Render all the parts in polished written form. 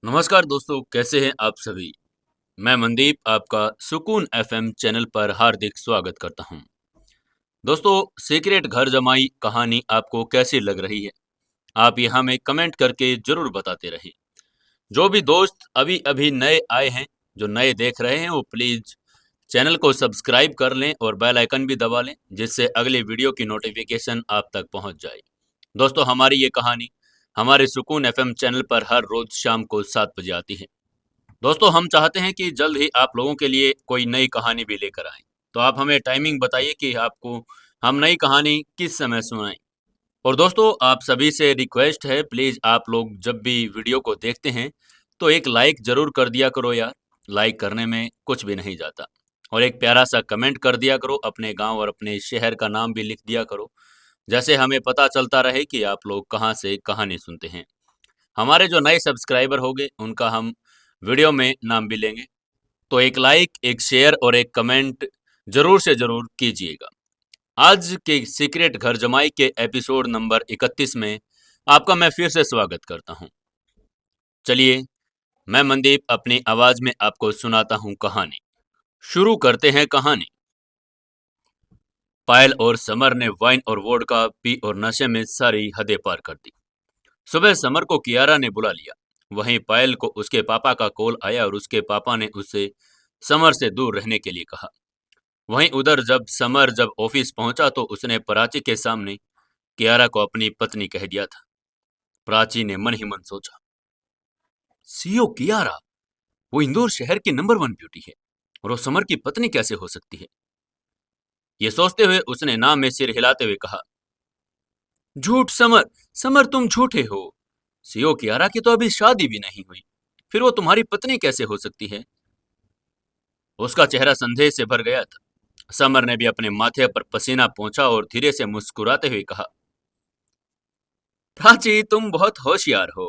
नमस्कार दोस्तों, कैसे हैं आप सभी। मैं मनदीप आपका सुकून एफएम चैनल पर हार्दिक स्वागत करता हूं। दोस्तों, सीक्रेट घर जमाई कहानी आपको कैसी लग रही है? आप यहां में कमेंट करके जरूर बताते रहें। जो भी दोस्त अभी अभी नए आए हैं, जो नए देख रहे हैं, वो प्लीज चैनल को सब्सक्राइब कर लें और बेल आइकन भी दबा लें, जिससे अगली वीडियो की नोटिफिकेशन आप तक पहुंच जाए। दोस्तों, हमारी ये कहानी हमारे सुकून एफएम चैनल पर हर रोज शाम को 7 बजे आती है। दोस्तों, हम चाहते हैं कि जल्द ही आप लोगों के लिए कोई नई कहानी भी लेकर आएं। तो आप हमें टाइमिंग बताइए कि आपको हम नई कहानी किस समय सुनाएं। और दोस्तों, आप सभी से रिक्वेस्ट है, प्लीज आप लोग जब भी वीडियो को देखते हैं तो एक लाइक जरूर कर दिया करो यार। लाइक करने में कुछ भी नहीं जाता। और एक प्यारा सा कमेंट कर दिया करो, अपने गांव और अपने शहर का नाम भी लिख दिया करो, जैसे हमें पता चलता रहे कि आप लोग कहाँ से कहानी सुनते हैं। हमारे जो नए सब्सक्राइबर होंगे उनका हम वीडियो में नाम भी लेंगे। तो एक लाइक, एक शेयर और एक कमेंट जरूर से जरूर कीजिएगा। आज के सीक्रेट घर जमाई के एपिसोड नंबर 31 में आपका मैं फिर से स्वागत करता हूं। चलिए, मैं मनदीप अपनी आवाज में आपको सुनाता हूं कहानी। शुरू करते हैं कहानी। पायल और समर ने वाइन और वोडका पी और नशे में सारी हदें पार कर दी। सुबह समर को कियारा ने बुला लिया। वहीं पायल को उसके पापा का कॉल आया और उसके पापा ने उसे समर से दूर रहने के लिए कहा। वहीं उधर जब समर ऑफिस पहुंचा तो उसने प्राची के सामने कियारा को अपनी पत्नी कह दिया था। प्राची ने मन ही मन सोचा, सीओ कियारा, वो इंदौर शहर की नंबर 1 ब्यूटी है और वो समर की पत्नी कैसे हो सकती है। ये सोचते हुए उसने नाम में सिर हिलाते हुए कहा, झूठ समर, समर तुम झूठे हो। सीओ कियारा की तो अभी शादी भी नहीं हुई, फिर वो तुम्हारी पत्नी कैसे हो सकती है। उसका चेहरा संदेह से भर गया था। समर ने भी अपने माथे पर पसीना पोंछा और धीरे से मुस्कुराते हुए कहा, प्राची तुम बहुत होशियार हो।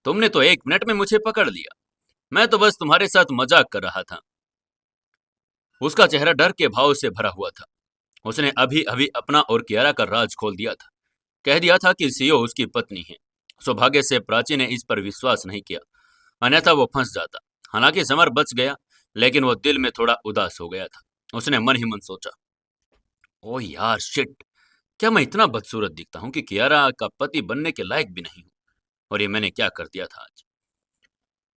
तुमने तो 1 मिनट में मुझे पकड़ लिया। मैं तो बस तुम्हारे साथ मजाक कर रहा था। उसका चेहरा डर के भाव से भरा हुआ था। उसने अभी अभी अपना और कियारा का राज खोल दिया था। कह दिया था कि सीओ उसकी पत्नी है। सौभाग्य से प्राची ने इस पर विश्वास नहीं किया, अन्यथा वो फंस जाता। हालांकि समर बच गया, लेकिन वो दिल में थोड़ा उदास हो गया था। उसने मन ही मन सोचा, ओ यार शिट, क्या मैं इतना बदसूरत दिखता हूँ कि कियारा का पति बनने के लायक भी नहीं हूँ। और ये मैंने क्या कर दिया था आज।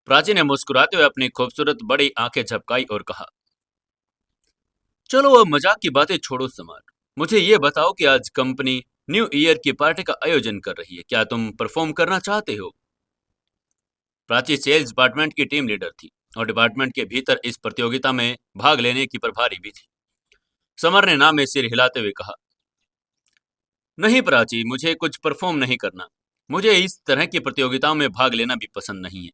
प्राची ने मुस्कुराते हुए अपनी खूबसूरत बड़ी आंखें झपकाई और कहा, चलो अब मजाक की बातें छोड़ो समर, मुझे ये बताओ कि आज कंपनी न्यू ईयर की पार्टी का आयोजन कर रही है, क्या तुम परफॉर्म करना चाहते हो। प्राची सेल्स डिपार्टमेंट की टीम लीडर थी और डिपार्टमेंट के भीतर इस प्रतियोगिता में भाग लेने की प्रभारी भी थी। समर ने नाम में सिर हिलाते हुए कहा, नहीं प्राची, मुझे कुछ परफॉर्म नहीं करना। मुझे इस तरह की प्रतियोगिताओं में भाग लेना भी पसंद नहीं है।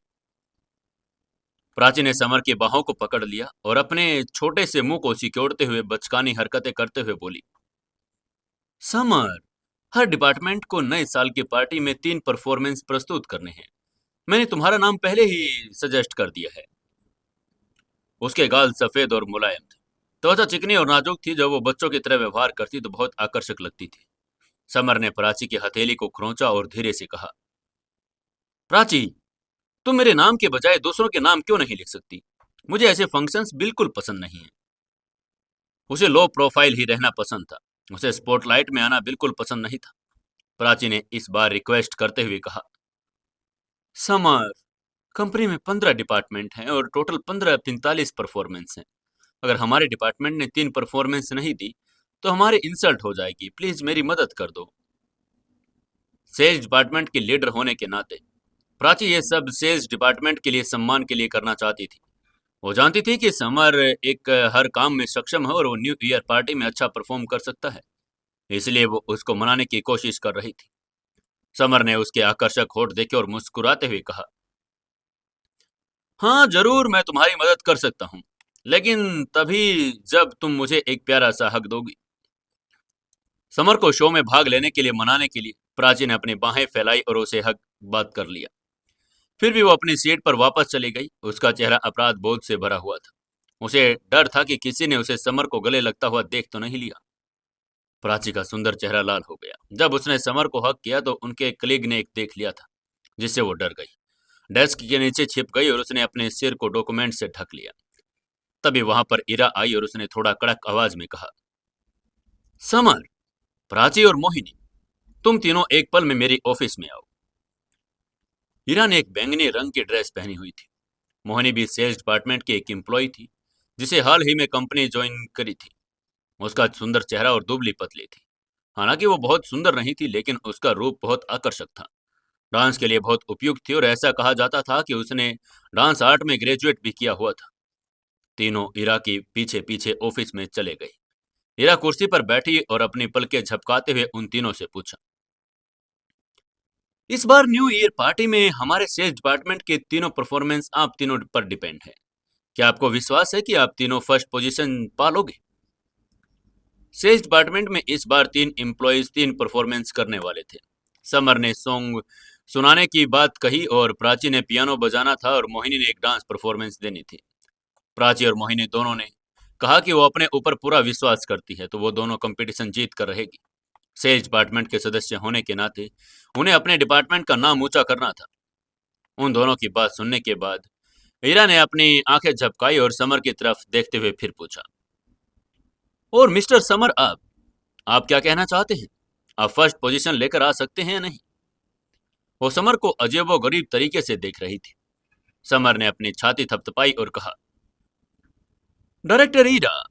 प्राची ने समर की बाहों को पकड़ लिया और अपने छोटे से मुंह को सिकोड़ते हुए बचकानी हरकतें करते हुए बोली, समर, हर डिपार्टमेंट को नए साल की पार्टी में 3 परफॉर्मेंस प्रस्तुत करने हैं। मैंने तुम्हारा नाम पहले ही सजेस्ट कर दिया है। उसके गाल सफेद और मुलायम थे। त्वचा चिकनी और नाजुक थी। जब वो बच्चों की तरह व्यवहार करती तो बहुत आकर्षक लगती थी। समर ने प्राची की हथेली को खरोंचा और धीरे से कहा, प्राची, तुम मेरे नाम के बजाय दूसरों के नाम क्यों नहीं लिख सकती। मुझे ऐसे फंक्शंस बिल्कुल पसंद नहीं है। उसे लो प्रोफाइल ही रहना पसंद था। उसे स्पॉटलाइट में आना बिल्कुल पसंद नहीं था। प्राची ने इस बार रिक्वेस्ट करते हुए कहा, समर, कंपनी में 15 डिपार्टमेंट हैं और टोटल 15-45 परफॉर्मेंस हैं। अगर हमारे डिपार्टमेंट ने 3 परफॉर्मेंस नहीं दी तो हमारी इंसल्ट हो जाएगी। प्लीज मेरी मदद कर दो। सेल्स डिपार्टमेंट की लीडर होने के नाते प्राची ये सब सेल्स डिपार्टमेंट के लिए सम्मान के लिए करना चाहती थी। वो जानती थी कि समर एक हर काम में सक्षम है और वो न्यू ईयर पार्टी में अच्छा परफॉर्म कर सकता है, इसलिए वो उसको मनाने की कोशिश कर रही थी। समर ने उसके आकर्षक होठ देखे और मुस्कुराते हुए कहा, हाँ जरूर, मैं तुम्हारी मदद कर सकता हूँ, लेकिन तभी जब तुम मुझे एक प्यारा सा हक दोगी। समर को शो में भाग लेने के लिए मनाने के लिए प्राची ने अपनी बाहें फैलाई और उसे हक बात कर लिया। फिर भी वो अपनी सीट पर वापस चली गई। उसका चेहरा अपराध बोध से भरा हुआ था। उसे डर था कि किसी ने उसे समर को गले लगता हुआ देख तो नहीं लिया। प्राची का सुंदर चेहरा लाल हो गया। जब उसने समर को हक किया तो उनके कलीग ने एक देख लिया था, जिससे वो डर गई। डेस्क के नीचे छिप गई और उसने अपने सिर को डॉक्यूमेंट से ढक लिया। तभी वहां पर इरा आई और उसने थोड़ा कड़क आवाज में कहा, समर, प्राची और मोहिनी, तुम तीनों एक पल में मेरी ऑफिस में आओ। इरा ने एक बैंगनी रंग की ड्रेस पहनी हुई थी। मोहिनी भी सेल्स डिपार्टमेंट की एक एम्प्लॉय थी जिसे हाल ही में कंपनी ज्वाइन करी थी। उसका सुंदर चेहरा और दुबली पतली थी। हालांकि वो बहुत सुंदर नहीं थी, लेकिन उसका रूप बहुत आकर्षक था। डांस के लिए बहुत उपयुक्त थी और ऐसा कहा जाता था कि उसने डांस आर्ट में ग्रेजुएट भी किया हुआ था। तीनों इरा के पीछे पीछे ऑफिस में चले गए। इरा कुर्सी पर बैठी और अपनी पलकें झपकाते हुए उन तीनों से पूछा, इस बार न्यू ईयर पार्टी में हमारे सेल्स डिपार्टमेंट के तीनों परफॉर्मेंस आप तीनों पर डिपेंड है। क्या आपको विश्वास है कि आप तीनों फर्स्ट पोजीशन पालोगे? सेल्स डिपार्टमेंट में इस बार 3 एम्प्लॉयज 3 परफॉर्मेंस करने वाले थे। समर ने सॉन्ग सुनाने की बात कही और प्राची ने पियानो बजाना था और मोहिनी ने एक डांस परफॉर्मेंस देनी थी। प्राची और मोहिनी दोनों ने कहा कि वो अपने ऊपर पूरा विश्वास करती है, तो वो दोनों कंपटीशन जीत कर रहेगी। सेल्स डिपार्टमेंट के सदस्य होने के नाते उन्हें अपने डिपार्टमेंट का नाम ऊंचा करना था। उन दोनों की बात सुनने के बाद हीरा ने अपनी आंखें झपकाई और समर की तरफ देखते हुए फिर पूछा, और मिस्टर समर, आप क्या कहना चाहते हैं? आप फर्स्ट पोजीशन लेकर आ सकते हैं या नहीं? वो समर को अजीबो गरीब तरीके से देख रही थी। समर ने अपनी छाती थपथपाई और कहा, डायरेक्टर हीरा,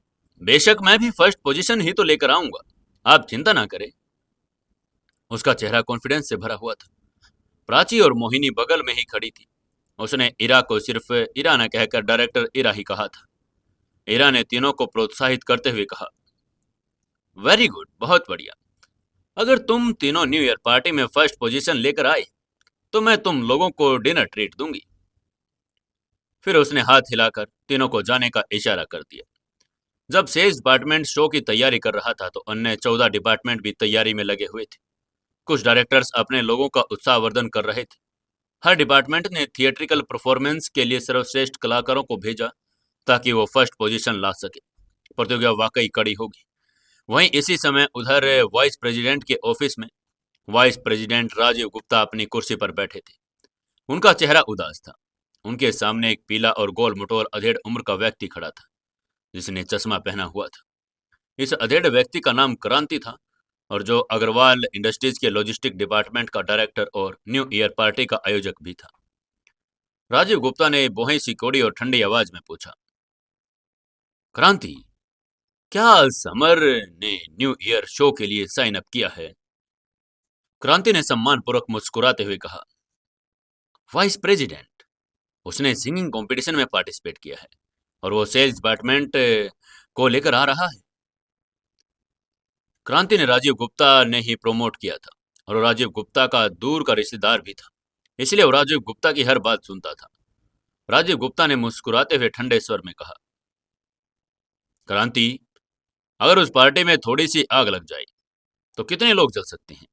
बेशक मैं भी फर्स्ट पोजीशन ही तो लेकर आऊंगा, आप चिंता ना करें। उसका चेहरा कॉन्फिडेंस से भरा हुआ था। प्राची और मोहिनी बगल में ही खड़ी थी। उसने इरा को सिर्फ इरा न कहकर डायरेक्टर इरा ही कहा था। इरा ने तीनों को प्रोत्साहित करते हुए कहा, वेरी गुड, बहुत बढ़िया। अगर तुम तीनों न्यू ईयर पार्टी में फर्स्ट पोजीशन लेकर आए तो मैं तुम लोगों को डिनर ट्रीट दूंगी। फिर उसने हाथ हिलाकर तीनों को जाने का इशारा कर दिया। जब सेल्स डिपार्टमेंट शो की तैयारी कर रहा था तो अन्य 14 डिपार्टमेंट भी तैयारी में लगे हुए थे। कुछ डायरेक्टर्स अपने लोगों का उत्साहवर्धन कर रहे थे। हर डिपार्टमेंट ने थिएट्रिकल परफॉर्मेंस के लिए सर्वश्रेष्ठ कलाकारों को भेजा ताकि वो फर्स्ट पोजीशन ला सके। प्रतियोगिता वाकई कड़ी होगी। वहीं इसी समय उधर वाइस प्रेसिडेंट के ऑफिस में वाइस प्रेसिडेंट राजीव गुप्ता अपनी कुर्सी पर बैठे थे। उनका चेहरा उदास था। उनके सामने एक पीला और गोल मटोल अधेड़ उम्र का व्यक्ति खड़ा था जिसने चश्मा पहना हुआ था। इस अधेड़ व्यक्ति का नाम क्रांति था और जो अग्रवाल इंडस्ट्रीज के लॉजिस्टिक डिपार्टमेंट का डायरेक्टर और न्यू ईयर पार्टी का आयोजक भी था। राजीव गुप्ता ने बोही सी कोड़ी और ठंडी आवाज में पूछा, क्रांति, क्या समर ने न्यू ईयर शो के लिए साइन अप किया है? क्रांति ने सम्मानपूर्वक मुस्कुराते हुए कहा, वाइस प्रेसिडेंट, उसने सिंगिंग कंपटीशन में पार्टिसिपेट किया है और वो सेल्स डिपार्टमेंट को लेकर आ रहा है। क्रांति ने राजीव गुप्ता ने ही प्रमोट किया था और राजीव गुप्ता का दूर का रिश्तेदार भी था, इसलिए वो राजीव गुप्ता की हर बात सुनता था। राजीव गुप्ता ने मुस्कुराते हुए ठंडे स्वर में कहा, क्रांति, अगर उस पार्टी में थोड़ी सी आग लग जाए तो कितने लोग जल सकते हैं?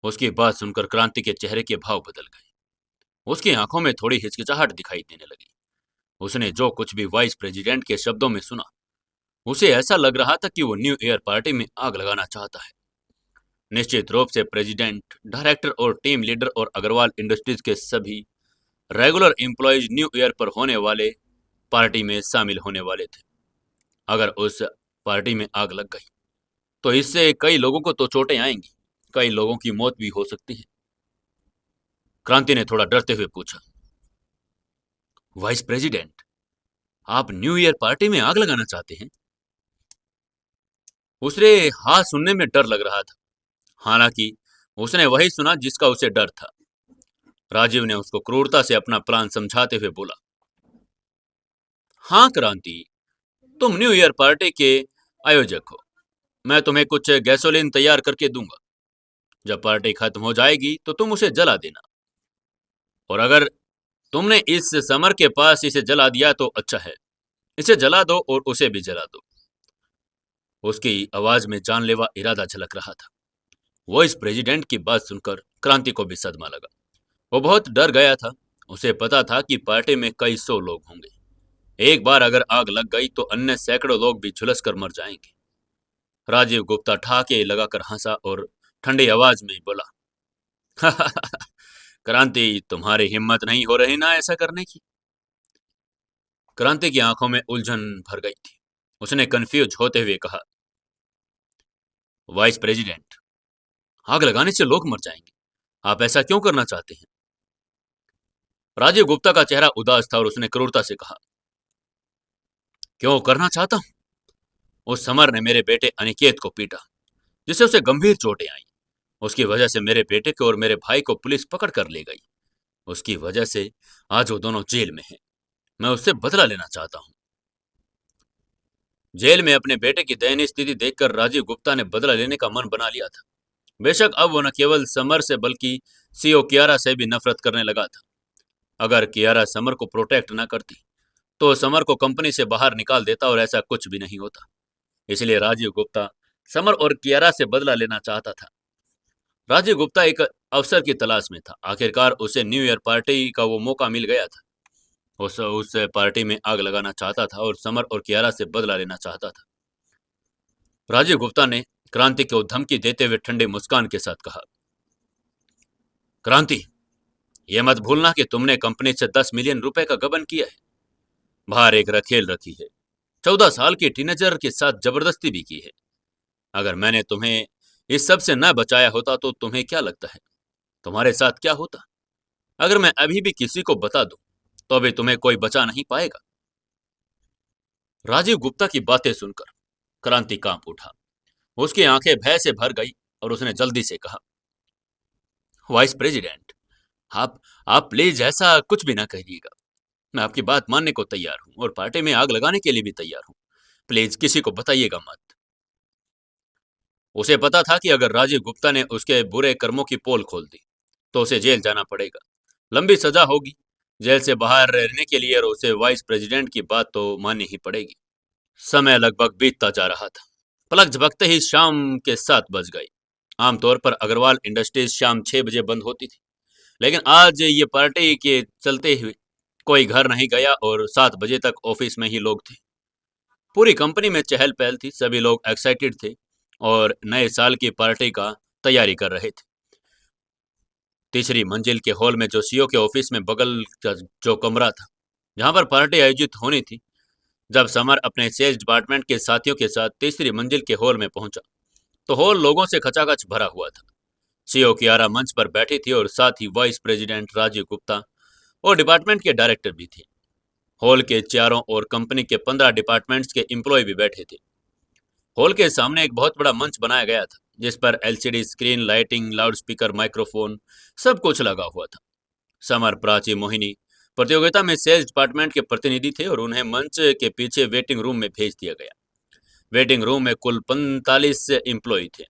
उसकी बात सुनकर क्रांति के चेहरे के भाव बदल गए। उसकी आंखों में थोड़ी हिचकिचाहट दिखाई देने लगी। उसने जो कुछ भी वाइस प्रेसिडेंट के शब्दों में सुना, उसे ऐसा लग रहा था कि वो न्यू ईयर पार्टी में आग लगाना चाहता है। निश्चित रूप से प्रेसिडेंट, डायरेक्टर और टीम लीडर और अग्रवाल इंडस्ट्रीज के सभी रेगुलर एम्प्लॉयज न्यू ईयर पर होने वाले पार्टी में शामिल होने वाले थे। अगर उस पार्टी में आग लग गई तो इससे कई लोगों को तो चोटें आएंगी, कई लोगों की मौत भी हो सकती है। क्रांति ने थोड़ा डरते हुए पूछा, वाइस प्रेसिडेंट, आप न्यू ईयर पार्टी में आग लगाना चाहते हैं? उसे हाँ सुनने में डर लग रहा था। हालांकि उसने वही सुना जिसका उसे डर था। राजीव ने उसको क्रूरता से अपना प्लान समझाते हुए बोला, हाँ क्रांति, तुम न्यू ईयर पार्टी के आयोजक हो। मैं तुम्हें कुछ गैसोलीन तैयार करके दूंगा। जब पार्टी खत्म हो जाएगी तो तुम उसे जला देना, और अगर तुमने इस समर के पास इसे जला दिया तो अच्छा है। इसे जला दो और उसे भी जला दो। उसकी आवाज में जानलेवा इरादा झलक रहा था। वॉइस प्रेसिडेंट की बात सुनकर क्रांति को भी सदमा लगा। वो बहुत डर गया था। उसे पता था कि पार्टी में कई सौ लोग होंगे। एक बार अगर आग लग गई तो अन्य सैकड़ों लोग भी झुलस कर मर जाएंगे। राजीव गुप्ता ठहाके लगाकर हंसा और ठंडी आवाज में बोला, क्रांति, तुम्हारी हिम्मत नहीं हो रही ना ऐसा करने की? क्रांति की आंखों में उलझन भर गई थी। उसने कंफ्यूज होते हुए कहा, वाइस प्रेसिडेंट, आग लगाने से लोग मर जाएंगे। आप ऐसा क्यों करना चाहते हैं? राजीव गुप्ता का चेहरा उदास था और उसने क्रूरता से कहा, क्यों करना चाहता हूं? उस समर ने मेरे बेटे अनिकेत को पीटा, जिससे उसे गंभीर चोटें आईं। उसकी वजह से मेरे बेटे को और मेरे भाई को पुलिस पकड़ कर ले गई। उसकी वजह से आज वो दोनों जेल में हैं। मैं उससे बदला लेना चाहता हूं। जेल में अपने बेटे की दयनीय स्थिति देखकर राजीव गुप्ता ने बदला लेने का मन बना लिया था। बेशक अब वो न केवल समर से बल्कि सीओ कियारा से भी नफरत करने लगा था। अगर कियारा समर को प्रोटेक्ट न करती तो समर को कंपनी से बाहर निकाल देता और ऐसा कुछ भी नहीं होता। इसलिए राजीव गुप्ता समर और कियारा से बदला लेना चाहता था। राजीव गुप्ता एक अवसर की तलाश में था। आखिरकार उसे न्यू ईयर पार्टी का वो मौका मिल गया था। उस पार्टी में आग लगाना चाहता था और समर और कियारा से बदला लेना चाहता था। राजीव गुप्ता ने क्रांति को धमकी देते हुए ठंडे मुस्कान के साथ कहा, क्रांति, यह मत भूलना कि तुमने कंपनी से 10 मिलियन रुपए का गबन किया है। बाहर एक रखेल रखी है। 14 साल की टीनेजर के साथ जबरदस्ती भी की है। अगर मैंने तुम्हें इस सब से न बचाया होता तो तुम्हें क्या लगता है तुम्हारे साथ क्या होता? अगर मैं अभी भी किसी को बता दूं तो अभी तुम्हें कोई बचा नहीं पाएगा। राजीव गुप्ता की बातें सुनकर क्रांति कांप उठा। उसकी आंखें भय से भर गई और उसने जल्दी से कहा, वाइस प्रेसिडेंट, आप आप प्लीज ऐसा कुछ भी ना कहिएगा। मैं आपकी बात मानने को तैयार हूं और पार्टी में आग लगाने के लिए भी तैयार हूं। प्लीज किसी को बताइएगा मत। उसे पता था कि अगर राजीव गुप्ता ने उसके बुरे कर्मों की पोल खोल दी तो उसे जेल जाना पड़ेगा। लंबी सजा होगी। जेल से बाहर रहने के लिए और उसे वाइस प्रेसिडेंट की बात तो माननी ही पड़ेगी। समय लगभग बीतता जा रहा था। पलक झपकते ही शाम के 7 बज गए। आमतौर पर अग्रवाल इंडस्ट्रीज शाम 6 बजे बंद होती थी, लेकिन आज ये पार्टी के चलते हुए कोई घर नहीं गया और 7 बजे तक ऑफिस में ही लोग थे। पूरी कंपनी में चहल पहल थी। सभी लोग एक्साइटेड थे और नए साल की पार्टी का तैयारी कर रहे थे। तीसरी मंजिल के हॉल में जो सीईओ के ऑफिस में बगल का जो कमरा था जहां पर पार्टी आयोजित होनी थी, जब समर अपने सेल्स डिपार्टमेंट के साथियों के साथ तीसरी मंजिल के हॉल में पहुंचा तो हॉल लोगों से खचाखच भरा हुआ था। सीईओ कियारा मंच पर बैठी थी और साथ ही वाइस प्रेसिडेंट राजीव गुप्ता और डिपार्टमेंट के डायरेक्टर भी थे। हॉल के चारों और कंपनी के 15 डिपार्टमेंट्स के एम्प्लॉय भी बैठे थे। हॉल के सामने एक बहुत बड़ा मंच बनाया गया था जिस पर LCD screen, lighting, loudspeaker, microphone, सब कुछ लगा हुआ था। समर, प्राची, मोहिनी प्रतियोगिता में सेल्स डिपार्टमेंट के प्रतिनिधि थे और उन्हें मंच के पीछे वेटिंग रूम में भेज दिया गया। वेटिंग रूम में कुल 45 एम्प्लॉय थे।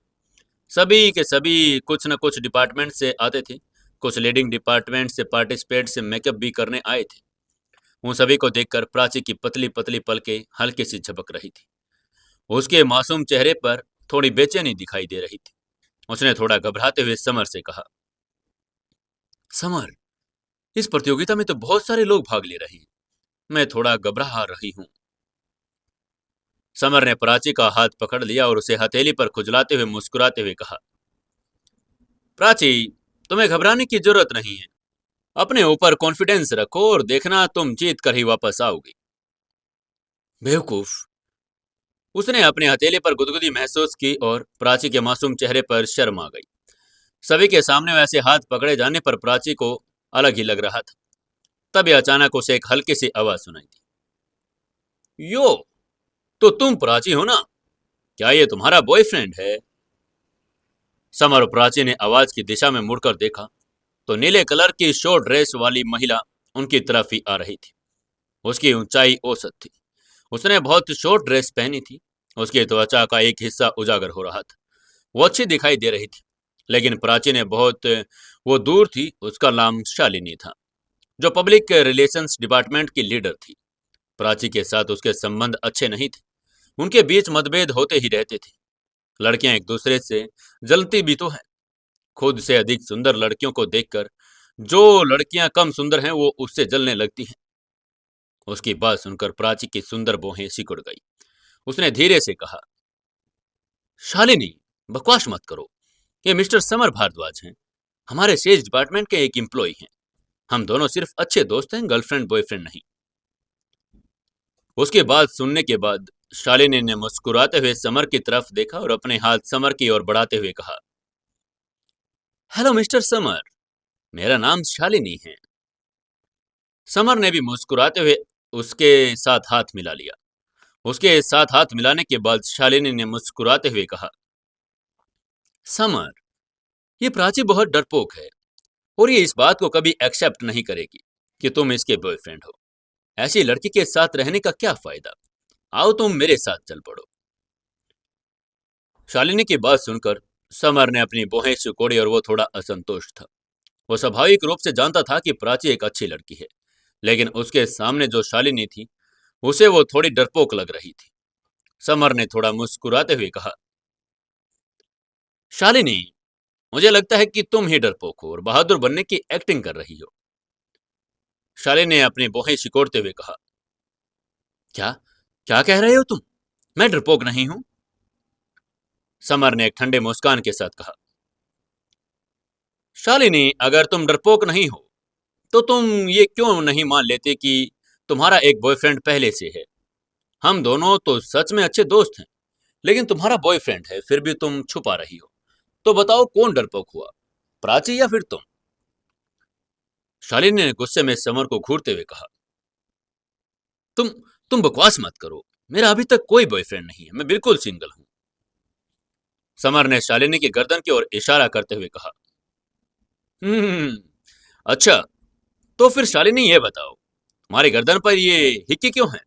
सभी के सभी कुछ न कुछ डिपार्टमेंट से आते थे। कुछ लीडिंग डिपार्टमेंट से पार्टिसिपेट से मेकअप भी करने आए थे। उन सभी को देखकर प्राची की पतली पतली पलकें हल्की सी झपक रही थी। उसके मासूम चेहरे पर थोड़ी बेचैनी दिखाई दे रही थी। उसने थोड़ा घबराते हुए समर से कहा, समर, इस प्रतियोगिता में तो बहुत सारे लोग भाग ले रहे हैं। मैं थोड़ा घबरा रही हूं। समर ने प्राची का हाथ पकड़ लिया और उसे हथेली पर खुजलाते हुए मुस्कुराते हुए कहा, प्राची, तुम्हें घबराने की जरूरत नहीं है। अपने ऊपर कॉन्फिडेंस रखो और देखना तुम जीत कर ही वापस आओगी। बेवकूफ। उसने अपने हथेली पर गुदगुदी महसूस की और प्राची के मासूम चेहरे पर शर्म आ गई। सभी के सामने वैसे हाथ पकड़े जाने पर प्राची को अलग ही लग रहा था। तभी अचानक उसे एक हल्की सी आवाज सुनाई दी, यो, तो तुम प्राची हो ना? क्या ये तुम्हारा बॉयफ्रेंड है? समर और प्राची ने आवाज की दिशा में मुड़कर देखा तो नीले कलर की शॉर्ट ड्रेस वाली महिला उनकी तरफ ही आ रही थी। उसकी ऊंचाई औसत थी। उसने बहुत शॉर्ट ड्रेस पहनी थी। उसकी त्वचा का एक हिस्सा उजागर हो रहा था। वो अच्छी दिखाई दे रही थी, लेकिन प्राची ने बहुत वो दूर थी। उसका नाम शालिनी था, जो पब्लिक रिलेशंस डिपार्टमेंट की लीडर थी। प्राची के साथ उसके संबंध अच्छे नहीं थे। उनके बीच मतभेद होते ही रहते थे। लड़कियां एक दूसरे से जलती भी तो है। खुद से अधिक सुंदर लड़कियों को देखकर जो लड़कियां कम सुंदर हैं वो उससे जलने लगती हैं। उसकी बात सुनकर प्राची की सुंदर भौहें सिकुड़ गई। उसने धीरे से कहा, शालिनी, बकवास मत करो। ये मिस्टर समर भारद्वाज हैं। हमारे सेल्स डिपार्टमेंट के एक एम्प्लॉय हैं। हम दोनों सिर्फ अच्छे दोस्त हैं, गर्लफ्रेंड बॉयफ्रेंड नहीं। उसके बाद सुनने के बाद शालिनी ने मुस्कुराते हुए समर की तरफ देखा और अपने हाथ समर की ओर बढ़ाते हुए कहा, हेलो मिस्टर समर, मेरा नाम शालिनी है। समर ने भी मुस्कुराते हुए उसके साथ हाथ मिला लिया। उसके साथ हाथ मिलाने के बाद शालिनी ने मुस्कुराते हुए कहा, समर, ये प्राची बहुत डरपोक है और ये इस बात को कभी एक्सेप्ट नहीं करेगी कि तुम इसके बॉयफ्रेंड हो। ऐसी लड़की के साथ रहने का क्या फायदा? आओ तुम मेरे साथ चल पड़ो। शालिनी की बात सुनकर समर ने अपनी भौहें सिकोड़ी और वो थोड़ा असंतुष्ट था। वो स्वाभाविक रूप से जानता था कि प्राची एक अच्छी लड़की है, लेकिन उसके सामने जो शालिनी थी उसे वो थोड़ी डरपोक लग रही थी। समर ने थोड़ा मुस्कुराते हुए कहा, शालिनी, मुझे लगता है कि तुम ही डरपोक हो और बहादुर बनने की एक्टिंग कर रही हो। शालिनी ने अपनी भौहें सिकोड़ते हुए कहा, क्या क्या कह रहे हो तुम? मैं डरपोक नहीं हूं। समर ने एक ठंडे मुस्कान के साथ कहा, शालिनी, अगर तुम डरपोक नहीं हो तो तुम ये क्यों नहीं मान लेते कि तुम्हारा एक बॉयफ्रेंड पहले से है? हम दोनों तो सच में अच्छे दोस्त हैं, लेकिन तुम्हारा बॉयफ्रेंड है फिर भी तुम छुपा रही हो। तो बताओ कौन डरपोक हुआ, प्राची या फिर तुम? शालिनी ने गुस्से में समर को घूरते हुए कहा, तुम तुम बकवास मत करो। मेरा अभी तक कोई बॉयफ्रेंड नहीं है, मैं बिल्कुल सिंगल हूं। समर ने शालिनी की गर्दन की ओर इशारा करते हुए कहा, हम्म, अच्छा, तो फिर शालिनी ये बताओ, तुम्हारी गर्दन पर ये हिक्की क्यों है?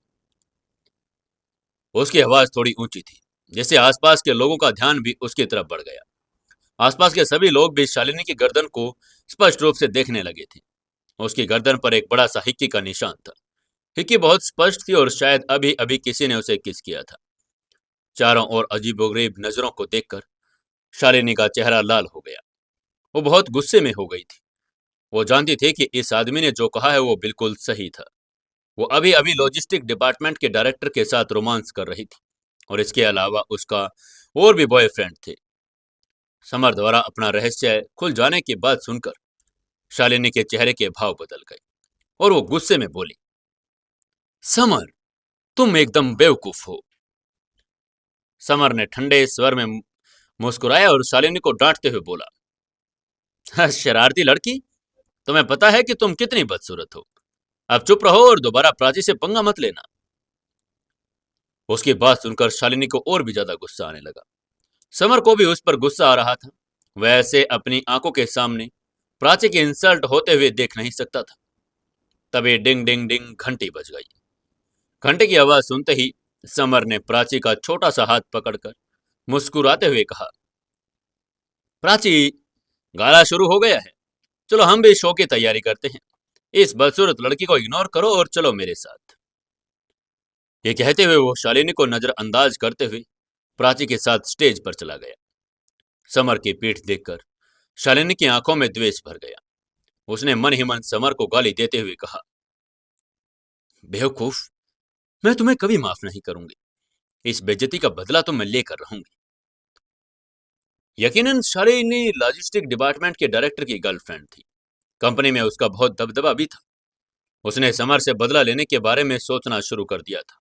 उसकी आवाज थोड़ी ऊंची थी, जिससे आसपास के लोगों का ध्यान भी उसकी तरफ बढ़ गया। आसपास के सभी लोग भी शालिनी की गर्दन को स्पष्ट रूप से देखने लगे थे। उसकी गर्दन पर एक बड़ा सा हिक्की का निशान था। हिक्की बहुत स्पष्ट थी और शायद अभी अभी किसी ने उसे किस किया था। चारों ओर अजीबोगरीब नजरों को देखकर शालिनी का चेहरा लाल हो गया। वो बहुत गुस्से में हो गई थी। वो जानती थी कि इस आदमी ने जो कहा है वो बिल्कुल सही था। वो अभी अभी लॉजिस्टिक डिपार्टमेंट के डायरेक्टर के साथ रोमांस कर रही थी और इसके अलावा उसका और भी बॉयफ्रेंड थे। समर द्वारा अपना रहस्य खुल जाने की बात सुनकर शालिनी के चेहरे के भाव बदल गए और वो गुस्से में बोली, समर, तुम एकदम बेवकूफ हो। समर ने ठंडे स्वर में मुस्कुराया और शालिनी को डांटते हुए बोला, शरारती लड़की, तुम्हें पता है कि तुम कितनी बदसूरत हो। अब चुप रहो और दोबारा प्राची से पंगा मत लेना। उसकी बात सुनकर शालिनी को और भी ज्यादा गुस्सा आने लगा। समर को भी उस पर गुस्सा आ रहा था। वैसे अपनी आंखों के सामने प्राची की इंसल्ट होते हुए देख नहीं सकता था। तभी डिंग डिंग डिंग घंटी बज गई। घंटे की आवाज सुनते ही समर ने प्राची का छोटा सा हाथ पकड़कर मुस्कुराते हुए कहा, प्राची, गाला शुरू हो गया है। चलो हम भी शो की तैयारी करते हैं। इस बदसूरत लड़की को इग्नोर करो और चलो मेरे साथ। ये कहते हुए वो शालिनी को नजरअंदाज करते हुए प्राची के साथ स्टेज पर चला गया। समर की पीठ देखकर शालिनी की आंखों में द्वेष भर गया। उसने मन ही मन समर को गाली देते हुए कहा, बेवकूफ, मैं तुम्हें कभी माफ नहीं करूंगी। इस बेइज्जती का बदला तो मैं लेकर रहूंगी। यकीनन शालिनी लॉजिस्टिक डिपार्टमेंट के डायरेक्टर की गर्लफ्रेंड थी। कंपनी में उसका बहुत दबदबा भी था। उसने समर से बदला लेने के बारे में सोचना शुरू कर दिया था।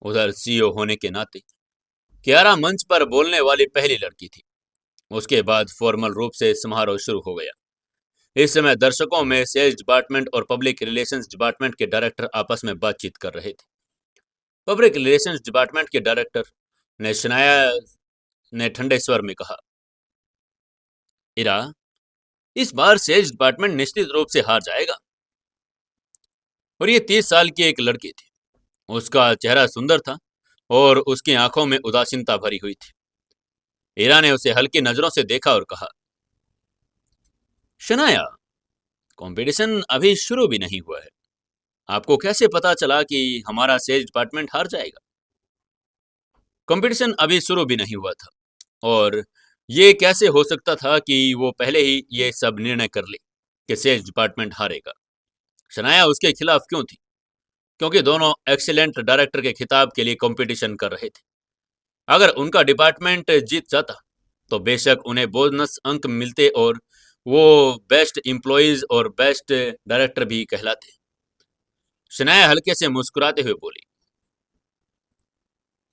उधर सीईओ होने के नाते कियारा मंच पर बोलने वाली पहली लड़की थी। उसके बाद फॉर्मल रूप से समारोह शुरू हो गया। इस समय दर्शकों में सेल्स डिपार्टमेंट और पब्लिक रिलेशंस डिपार्टमेंट के डायरेक्टर आपस में बातचीत कर रहे थे। पब्लिक रिलेशंस डिपार्टमेंट के डायरेक्टर ने शनाया ने ठंडे स्वर में कहा, इरा, इस बार सेल्स डिपार्टमेंट निश्चित रूप से हार जाएगा। और ये 30 साल की एक लड़की थी। उसका चेहरा सुंदर था और उसकी आंखों में उदासीनता भरी हुई थी। इरा ने उसे हल्की नजरों से देखा और कहा, शनाया, कंपटीशन अभी शुरू भी नहीं हुआ है। आपको कैसे पता चला कि हमारा सेल्स डिपार्टमेंट हार जाएगा? कंपटीशन अभी शुरू भी नहीं हुआ था और ये कैसे हो सकता था कि वो पहले ही ये सब निर्णय कर ले कि सेल्स डिपार्टमेंट हारेगा? शनाया उसके खिलाफ क्यों थी? क्योंकि दोनों एक्सीलेंट डायरेक्टर के खिताब के लिए कंपटीशन कर रहे थे। अगर उनका डिपार्टमेंट जीत जाता तो बेशक उन्हें बोनस अंक मिलते और वो बेस्ट एम्प्लॉयज और बेस्ट डायरेक्टर भी कहलाते। शनाया हल्के से मुस्कुराते हुए बोली,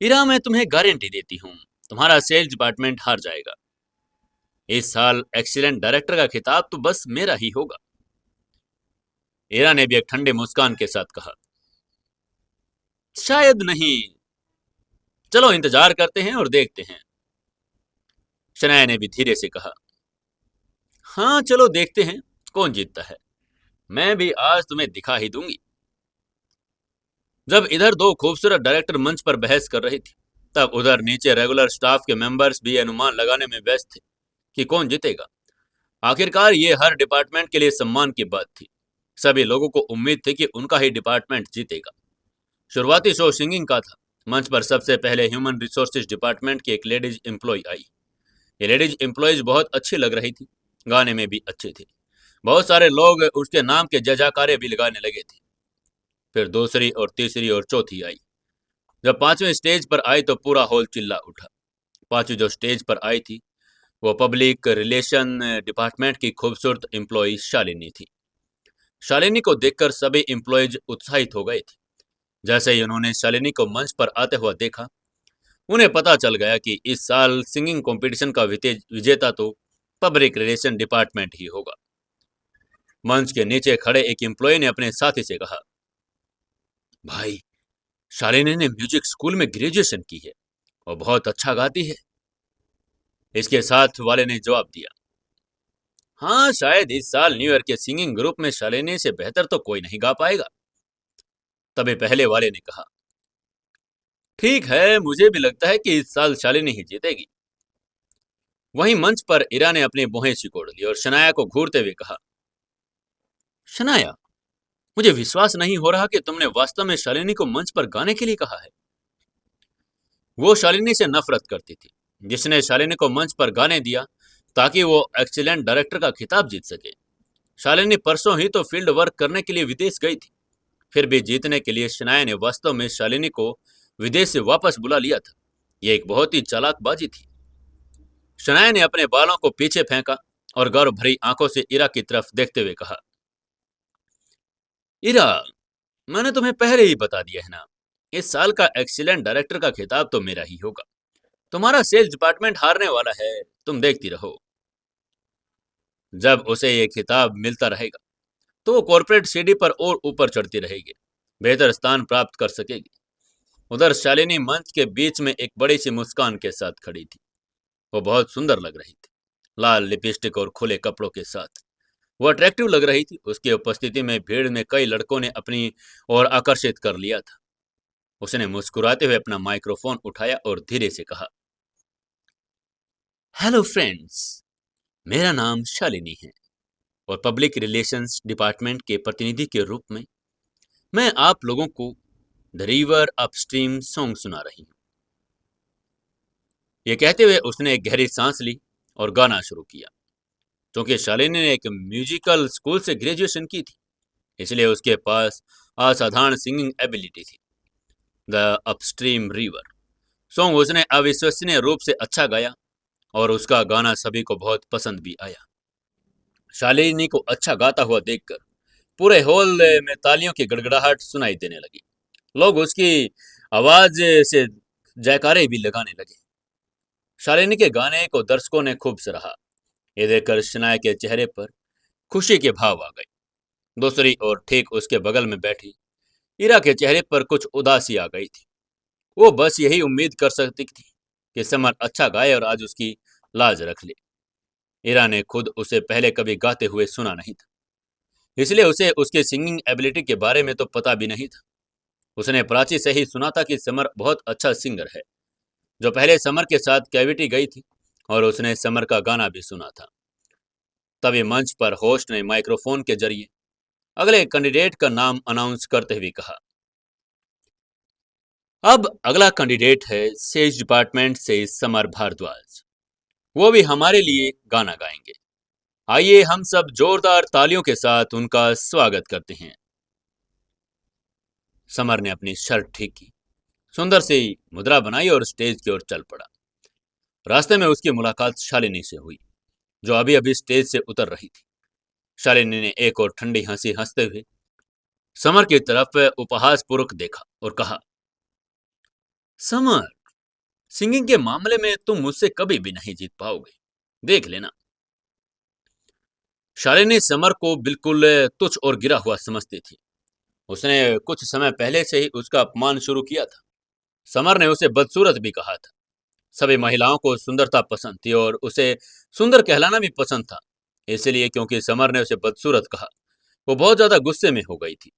हीरा, मैं तुम्हें गारंटी देती हूँ, तुम्हारा सेल्स डिपार्टमेंट हार जाएगा। इस साल एक्सीलेंट डायरेक्टर का खिताब तो बस मेरा ही होगा। हीरा ने भी एक ठंडे मुस्कान के साथ कहा, शायद नहीं, चलो इंतजार करते हैं और देखते हैं। शनाया ने भी धीरे से कहा, हाँ चलो देखते हैं कौन जीतता है, मैं भी आज तुम्हें दिखा ही दूंगी। जब इधर दो खूबसूरत डायरेक्टर मंच पर बहस कर रही थी, तब उधर नीचे रेगुलर स्टाफ के मेंबर्स भी अनुमान लगाने में व्यस्त थे कि कौन जीतेगा। आखिरकार ये हर डिपार्टमेंट के लिए सम्मान की बात थी। सभी लोगों को उम्मीद थी कि उनका ही डिपार्टमेंट जीतेगा। शुरुआती शो सिंगिंग का था। मंच पर सबसे पहले ह्यूमन रिसोर्सेज डिपार्टमेंट की एक लेडीज एम्प्लॉय आई। ये लेडीज एम्प्लॉयज बहुत अच्छी लग रही थी, गाने में भी अच्छे थे। बहुत सारे लोग उसके नाम के जयजयकारे भी लगाने लगे थे। फिर दूसरी और तीसरी और चौथी आई। जब पांचवें स्टेज पर आई तो पूरा हॉल चिल्ला उठा। पांचवी जो स्टेज पर आई थी वो पब्लिक रिलेशन डिपार्टमेंट की खूबसूरत एम्प्लॉय शालिनी थी। शालिनी को देखकर सभी एम्प्लॉयज उत्साहित हो गए थे। जैसे ही उन्होंने शालिनी को मंच पर आते हुआ देखा, उन्हें पता चल गया कि इस साल सिंगिंग कंपटीशन का विजेता तो पब्लिक रिलेशन डिपार्टमेंट ही होगा। मंच के नीचे खड़े एक एम्प्लॉय ने अपने साथी से कहा, भाई, शालिनी ने म्यूजिक स्कूल में ग्रेजुएशन की है और बहुत अच्छा गाती है। इसके साथ वाले ने जवाब दिया, हाँ शायद इस साल न्यू ईयर के सिंगिंग ग्रुप में शालिनी से बेहतर तो कोई नहीं गा पाएगा। तभी पहले वाले ने कहा, ठीक है, मुझे भी लगता है कि इस साल शालिनी ही जीतेगी। वहीं मंच पर इरा ने अपनी भौहें सिकोड़ ली और शनाया को घूरते हुए कहा, शनाया, मुझे विश्वास नहीं हो रहा कि तुमने वास्तव में शालिनी को मंच पर गाने के लिए कहा है। वो शालिनी से नफरत करती थी, जिसने शालिनी को मंच पर गाने दिया ताकि वो एक्सीलेंट डायरेक्टर का खिताब जीत सके। शालिनी परसों ही तो फील्ड वर्क करने के लिए विदेश गई थी। फिर भी जीतने के लिए शनाया ने वास्तव में शालिनी को विदेश से वापस बुला लिया था। यह एक बहुत ही चालाकबाजी थी। शनाया ने अपने बालों को पीछे फेंका और गौरव भरी आंखों से इरा की तरफ देखते हुए कहा, इरा, मैंने तुम्हें पहले ही बता दिया है ना, इस साल का एक्सीलेंट डायरेक्टर का खिताब तो मेरा ही होगा। तुम्हारा सेल्स डिपार्टमेंट हारने वाला है, तुम देखती रहो। जब उसे ये खिताब मिलता रहेगा तो वो कॉर्पोरेट सीढ़ी पर और ऊपर चढ़ती रहेगी, बेहतर स्थान प्राप्त कर सकेगी। उधर शालिनी मंच के बीच में एक बड़ी सी मुस्कान के साथ खड़ी थी। वो बहुत सुंदर लग रही थी, लाल लिपस्टिक और खुले कपड़ों के साथ। वो अट्रैक्टिव लग रही थी। उसकी उपस्थिति में भीड़ में कई लड़कों ने अपनी ओर आकर्षित कर लिया था। उसने मुस्कुराते हुए अपना माइक्रोफोन उठाया और धीरे से कहा, हेलो फ्रेंड्स, मेरा नाम शालिनी है और पब्लिक रिलेशंस डिपार्टमेंट के प्रतिनिधि के रूप में मैं आप लोगों को द रिवर अपस्ट्रीम सॉन्ग सुना रही हूँ। ये कहते हुए उसने एक गहरी सांस ली और गाना शुरू किया। क्योंकि शालिनी ने एक म्यूजिकल स्कूल से ग्रेजुएशन की थी, इसलिए उसके पास असाधारण सिंगिंग एबिलिटी थी। द अपस्ट्रीम रिवर सॉन्ग उसने अविश्वसनीय रूप से अच्छा गाया और उसका गाना सभी को बहुत पसंद भी आया। शालिनी को अच्छा गाता हुआ देखकर पूरे हॉल में तालियों की गड़गड़ाहट सुनाई देने लगी। लोग उसकी आवाज से जयकारे भी लगाने लगे। शालिनी के गाने को दर्शकों ने खूब सराहा। ये देखकर शनाया के चेहरे पर खुशी के भाव आ गए। दूसरी ओर ठीक उसके बगल में बैठी इरा के चेहरे पर कुछ उदासी आ गई थी। वो बस यही उम्मीद कर सकती थी कि समर अच्छा गाए और आज उसकी लाज रख ले। इरा ने खुद उसे पहले कभी गाते हुए सुना नहीं था, इसलिए उसे उसके सिंगिंग एबिलिटी के बारे में तो पता भी नहीं था। उसने प्राची से ही सुना था कि समर बहुत अच्छा सिंगर है, जो पहले समर के साथ कैविटी गई थी, और उसने समर का गाना भी सुना था। तभी मंच पर होस्ट ने माइक्रोफोन के जरिए अगले कैंडिडेट का नाम अनाउंस करते हुए कहा, अब अगला कैंडिडेट है सेज डिपार्टमेंट से समर भारद्वाज। वो भी हमारे लिए गाना गाएंगे। आइए हम सब जोरदार तालियों के साथ उनका स्वागत करते हैं। समर ने अपनी शर्ट ठीक की, सुंदर सी मुद्रा बनाई और स्टेज की ओर चल पड़ा। रास्ते में उसकी मुलाकात शालिनी से हुई। जो अभी अभी स्टेज से उतर रही थी। शालिनी ने एक और ठंडी हंसी हंसते हुए समर की तरफ उपहास पूर्वक देखा और कहा, समर, सिंगिंग के मामले में तुम मुझसे कभी भी नहीं जीत पाओगे, देख लेना। शालिनी समर को बिल्कुल तुच्छ और गिरा हुआ समझती थी। उसने कुछ समय पहले से ही उसका अपमान शुरू किया था। समर ने उसे बदसूरत भी कहा था। सभी महिलाओं को सुंदरता पसंद थी और उसे सुंदर कहलाना भी पसंद था। इसलिए क्योंकि समर ने उसे बदसूरत कहा, वो बहुत ज्यादा गुस्से में हो गई थी।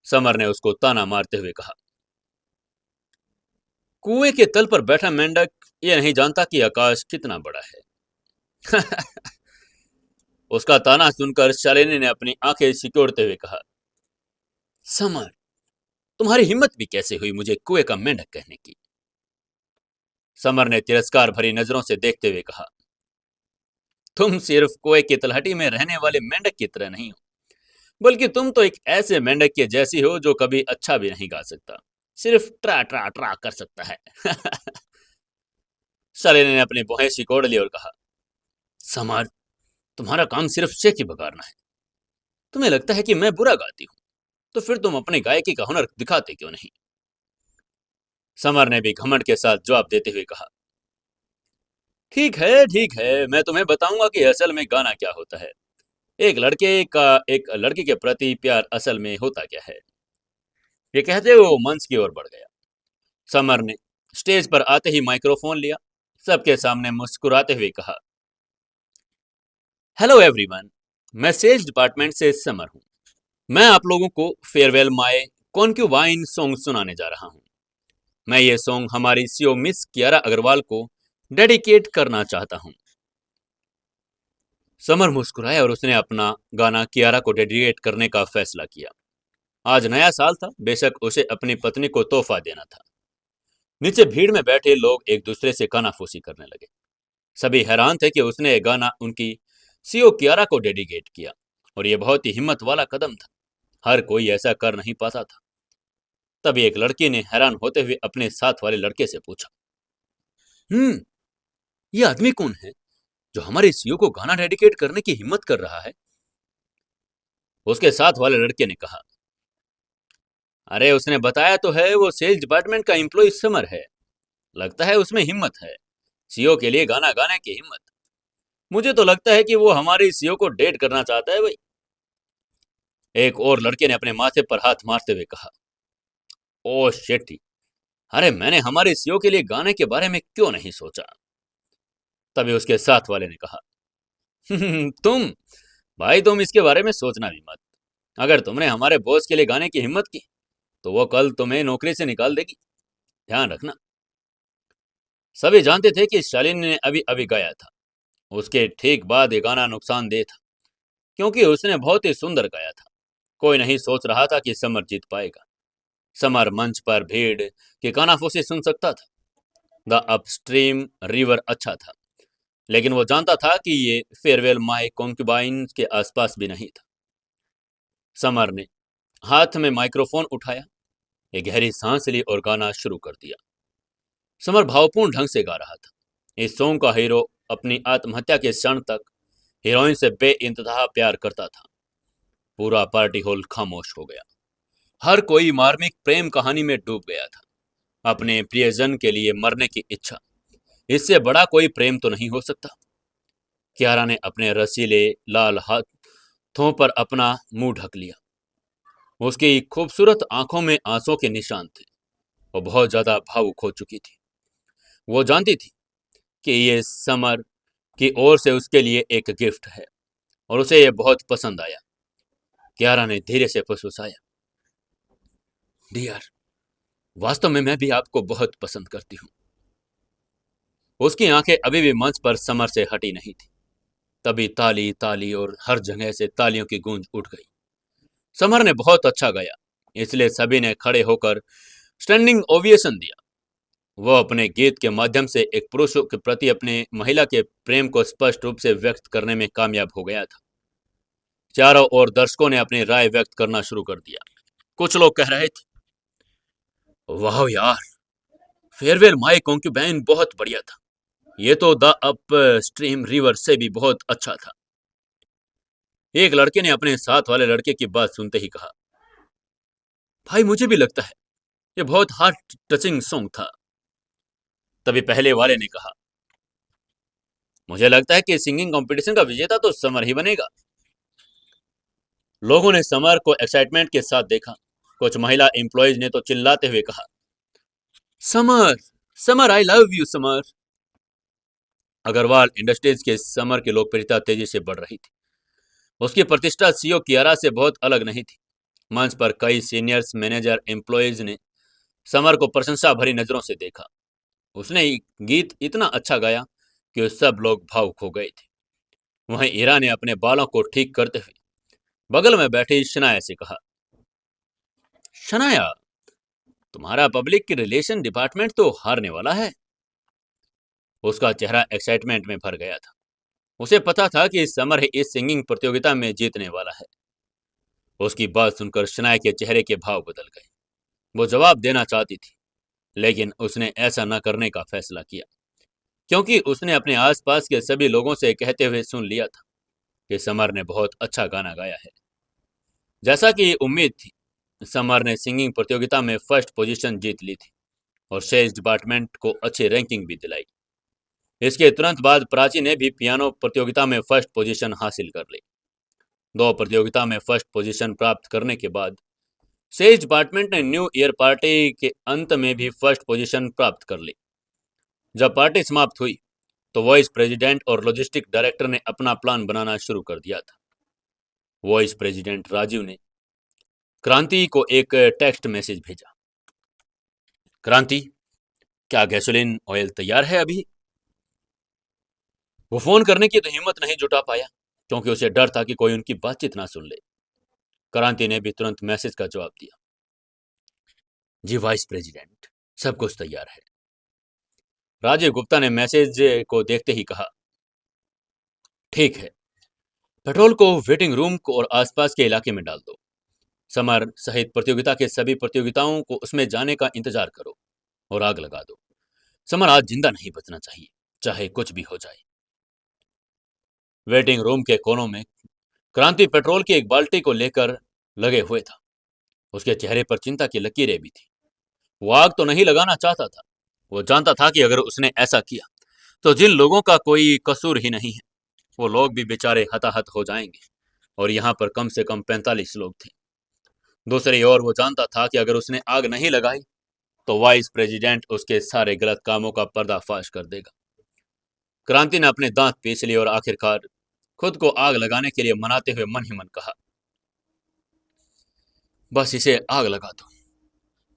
समर ने उसको ताना मारते हुए कहा, कुएं के तल पर बैठा मेंढक ये नहीं जानता कि आकाश कितना बड़ा है। उसका ताना सुनकर शालिनी ने अपनी आंखें सिकोड़ते हुए कहा, समर, तुम्हारी हिम्मत भी कैसे हुई मुझे कुएं का मेंढक कहने की। समर ने तिरस्कार भरी नजरों से देखते हुए कहा, तुम सिर्फ कुएं की तलहटी में रहने वाले मेंढक की तरह नहीं हो, बल्कि तुम तो एक ऐसे मेंढक के जैसी हो जो कभी अच्छा भी नहीं गा सकता, सिर्फ ट्रा ट्रा ट्रा कर सकता है। शालिनी ने अपनी भौहें सिकोड़ ली और कहा, समर, तुम्हारा काम सिर्फ शेखी बगाड़ना है। तुम्हें लगता है कि मैं बुरा गाती हूँ, तो फिर तुम अपनी गायकी का हुनर दिखाते क्यों नहीं। समर ने भी घमंड के साथ जवाब देते हुए कहा, ठीक है ठीक है, मैं तुम्हें बताऊंगा कि असल में गाना क्या होता है। एक लड़के का एक लड़की के प्रति प्यार असल में होता क्या है। ये कहते हुए वो मंच की ओर बढ़ गया। समर ने स्टेज पर आते ही माइक्रोफोन लिया, सबके सामने मुस्कुराते हुए कहा, हेलो एवरीवन, मैं सेल्स डिपार्टमेंट से समर हूँ। मैं आप लोगों को फेयरवेल माय कॉन्क्यूबाइन सॉन्ग सुनाने जा रहा हूँ। मैं ये सॉन्ग हमारी सीईओ मिस कियारा अग्रवाल को डेडिकेट करना चाहता हूँ। समर मुस्कुराया और उसने अपना गाना कियारा को डेडिकेट करने का फैसला किया। आज नया साल था, बेशक उसे अपनी पत्नी को तोहफा देना था। नीचे भीड़ में बैठे लोग एक दूसरे से कानाफूसी करने लगे। सभी हैरान थे कि उसने ये गाना उनकी सीईओ कियारा को डेडिकेट किया, और यह बहुत ही हिम्मत वाला कदम था। हर कोई ऐसा कर नहीं पाता था। तभी एक लड़की ने हैरान होते हुए अपने साथ वाले लड़के से पूछा, ये आदमी कौन है जो हमारे सीईओ को गाना डेडिकेट करने की हिम्मत कर रहा है। उसके साथ वाले लड़के ने कहा, अरे उसने बताया तो है, वो सेल्स डिपार्टमेंट का एम्प्लॉय समर है। लगता है उसमें हिम्मत है, सीईओ के लिए गाना गाने की हिम्मत। मुझे तो लगता है कि वो हमारे सीईओ को डेट करना चाहता है भाई। एक और लड़के ने अपने माथे पर हाथ मारते हुए कहा, ओ शेट्टी, अरे मैंने हमारे सीईओ के लिए गाने के बारे में क्यों नहीं सोचा। तभी उसके साथ वाले ने कहा, तुम भाई, तुम इसके बारे में सोचना भी मत। अगर तुमने हमारे बॉस के लिए गाने की हिम्मत की तो वो कल तुम्हें नौकरी से निकाल देगी, ध्यान रखना। सभी जानते थे कि शालिनी ने अभी अभी गाया था। उसके ठीक बाद ये गाना नुकसानदेह था, क्योंकि उसने बहुत ही सुंदर गाया था। कोई नहीं सोच रहा था कि समर जीत पाएगा। समर मंच पर भीड़ की कानाफूसी सुन सकता था। द अपस्ट्रीम रिवर अच्छा था, लेकिन वो जानता था कि ये फेयरवेल माय कॉन्क्यूबाइन के आसपास भी नहीं था। समर ने हाथ में माइक्रोफोन उठाया, एक गहरी सांस ली और गाना शुरू कर दिया। समर भावपूर्ण ढंग से गा रहा था। इस सॉन्ग का हीरो अपनी आत्महत्या के क्षण तक हीरोइन से बेइंतहा प्यार करता था। पूरा पार्टी हॉल खामोश हो गया। हर कोई मार्मिक प्रेम कहानी में डूब गया था। अपने प्रियजन के लिए मरने की इच्छा, इससे बड़ा कोई प्रेम तो नहीं हो सकता। कियारा ने अपने रसीले लाल हाथों पर अपना मुंह ढक लिया। उसकी खूबसूरत आंखों में आंसुओं के निशान थे। वो बहुत ज्यादा भावुक हो चुकी थी। वो जानती थी कि ये समर की ओर से उसके लिए एक गिफ्ट है, और उसे यह बहुत पसंद आया। कियारा ने धीरे से फुसफुसाया, डियर, वास्तव में मैं भी आपको बहुत पसंद करती हूँ। उसकी आंखें अभी भी मंच पर समर से हटी नहीं थी। तभी ताली ताली और हर जगह से तालियों की गूंज उठ गई। समर ने बहुत अच्छा गाया, इसलिए सभी ने खड़े होकर स्टैंडिंग ओविएशन दिया। वह अपने गीत के माध्यम से एक पुरुष के प्रति अपने महिला के प्रेम को स्पष्ट रूप से व्यक्त करने में कामयाब हो गया था। चारों ओर दर्शकों ने अपनी राय व्यक्त करना शुरू कर दिया। कुछ लोग कह रहे थे, वाह यार, फेयरवेल माय कॉन्क्यूबाइन बहुत बढ़िया था। ये तो द अप स्ट्रीम रिवर से भी बहुत अच्छा था। एक लड़के ने अपने साथ वाले लड़के की बात सुनते ही कहा, भाई मुझे भी लगता है ये बहुत हार्ट टचिंग सॉन्ग था। तभी पहले वाले ने कहा, मुझे लगता है कि सिंगिंग कंपटीशन का विजेता तो समर ही बनेगा। लोगों ने समर को एक्साइटमेंट के साथ देखा। कुछ महिला एम्प्लॉयज ने तो चिल्लाते हुए कहा, Samar, Samar I love you Samar. Agarwal industries के समर की लोकप्रियता तेजी से बढ़ रही थी। उसकी प्रतिष्ठा सीईओ कियारा से बहुत अलग नहीं थी। मंच पर कई सीनियर्स मैनेजर एम्प्लॉयज ने समर को प्रशंसा भरी नजरों से देखा। उसने गीत इतना अच्छा गाया कि सब लोग भावुक हो गए थे। वहीं ईरा ने अपने बालों को ठीक करते हुए बगल में बैठी शनाया से कहा, शनाया, तुम्हारा पब्लिक रिलेशन डिपार्टमेंट तो हारने वाला है। उसका चेहरा एक्साइटमेंट में भर गया था। उसे पता था कि समर इस सिंगिंग प्रतियोगिता में जीतने वाला है। उसकी बात सुनकर शनाया के चेहरे के भाव बदल गए। वो जवाब देना चाहती थी, लेकिन उसने ऐसा न करने का फैसला किया, क्योंकि उसने अपने आसपास के सभी लोगों से कहते हुए सुन लिया था कि समर ने बहुत अच्छा गाना गाया है। जैसा कि उम्मीद थी, समर ने सिंगिंग प्रतियोगिता में फर्स्ट पोजीशन जीत ली थी और सेल्स डिपार्टमेंट को अच्छी रैंकिंग भी दिलाई। इसके तुरंत बाद प्राची ने भी पियानो प्रतियोगिता में फर्स्ट पोजीशन हासिल कर ली। दो प्रतियोगिता में फर्स्ट पोजीशन प्राप्त करने के बाद सेल्स डिपार्टमेंट ने न्यू ईयर पार्टी के अंत में भी फर्स्ट पोजीशन प्राप्त कर ली। जब पार्टी समाप्त हुई तो वाइस प्रेसिडेंट और लॉजिस्टिक डायरेक्टर ने अपना प्लान बनाना शुरू कर दिया था। वाइस प्रेसिडेंट राजीव ने क्रांति को एक टेक्स्ट मैसेज भेजा, क्रांति, क्या गैसोलीन ऑयल तैयार है अभी? वो फोन करने की तो हिम्मत नहीं जुटा पाया, क्योंकि उसे डर था कि कोई उनकी बातचीत ना सुन ले। क्रांति ने भी तुरंत मैसेज का जवाब दिया, जी वाइस प्रेसिडेंट, सब कुछ तैयार है। राजीव गुप्ता ने मैसेज को देखते ही कहा, ठीक है, पेट्रोल को वेटिंग रूम को और आसपास के इलाके में डाल दो। समर सहित प्रतियोगिता के सभी प्रतियोगिताओं को उसमें जाने का इंतजार करो और आग लगा दो। समर आज जिंदा नहीं बचना चाहिए, चाहे कुछ भी हो जाए। वेटिंग रूम के कोनों में क्रांति पेट्रोल की एक बाल्टी को लेकर लगे हुए था। उसके चेहरे पर चिंता की लकीरें भी थी। वो आग तो नहीं लगाना चाहता था। वो जानता था कि अगर उसने ऐसा किया तो जिन लोगों का कोई कसूर ही नहीं है, वो लोग भी बेचारे हताहत हो जाएंगे, और यहाँ पर कम से कम 45 लोग थे। दूसरी ओर वो जानता था कि अगर उसने आग नहीं लगाई तो वाइस प्रेसिडेंट उसके सारे गलत कामों का पर्दाफाश कर देगा। क्रांति ने अपने दांत पीस लिए और आखिरकार खुद को आग लगाने के लिए मनाते हुए मन ही मन कहा, बस इसे आग लगा दो।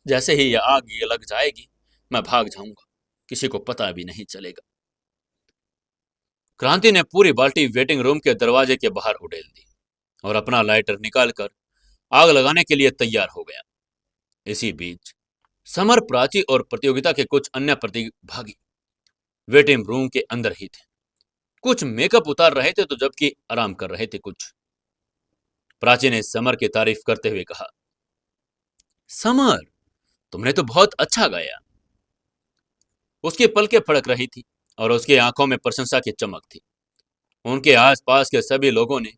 जैसे ही यह आग ये लग जाएगी, मैं भाग जाऊंगा, किसी को पता भी नहीं चलेगा। क्रांति ने पूरी बाल्टी वेटिंग रूम के दरवाजे के बाहर उड़ेल दी और अपना लाइटर निकालकर आग लगाने के लिए तैयार हो गया। इसी बीच समर, प्राची और प्रतियोगिता के कुछ अन्य प्रतिभागी वेटिंग रूम के अंदर ही थे। कुछ मेकअप उतार रहे थे तो जबकि आराम कर रहे थे कुछ। प्राची ने समर की तारीफ करते हुए कहा, समर, तुमने तो बहुत अच्छा गाया। उसकी पलकें फड़क रही थी और उसकी आंखों में प्रशंसा की चमक थी। उनके आसपास के सभी लोगों ने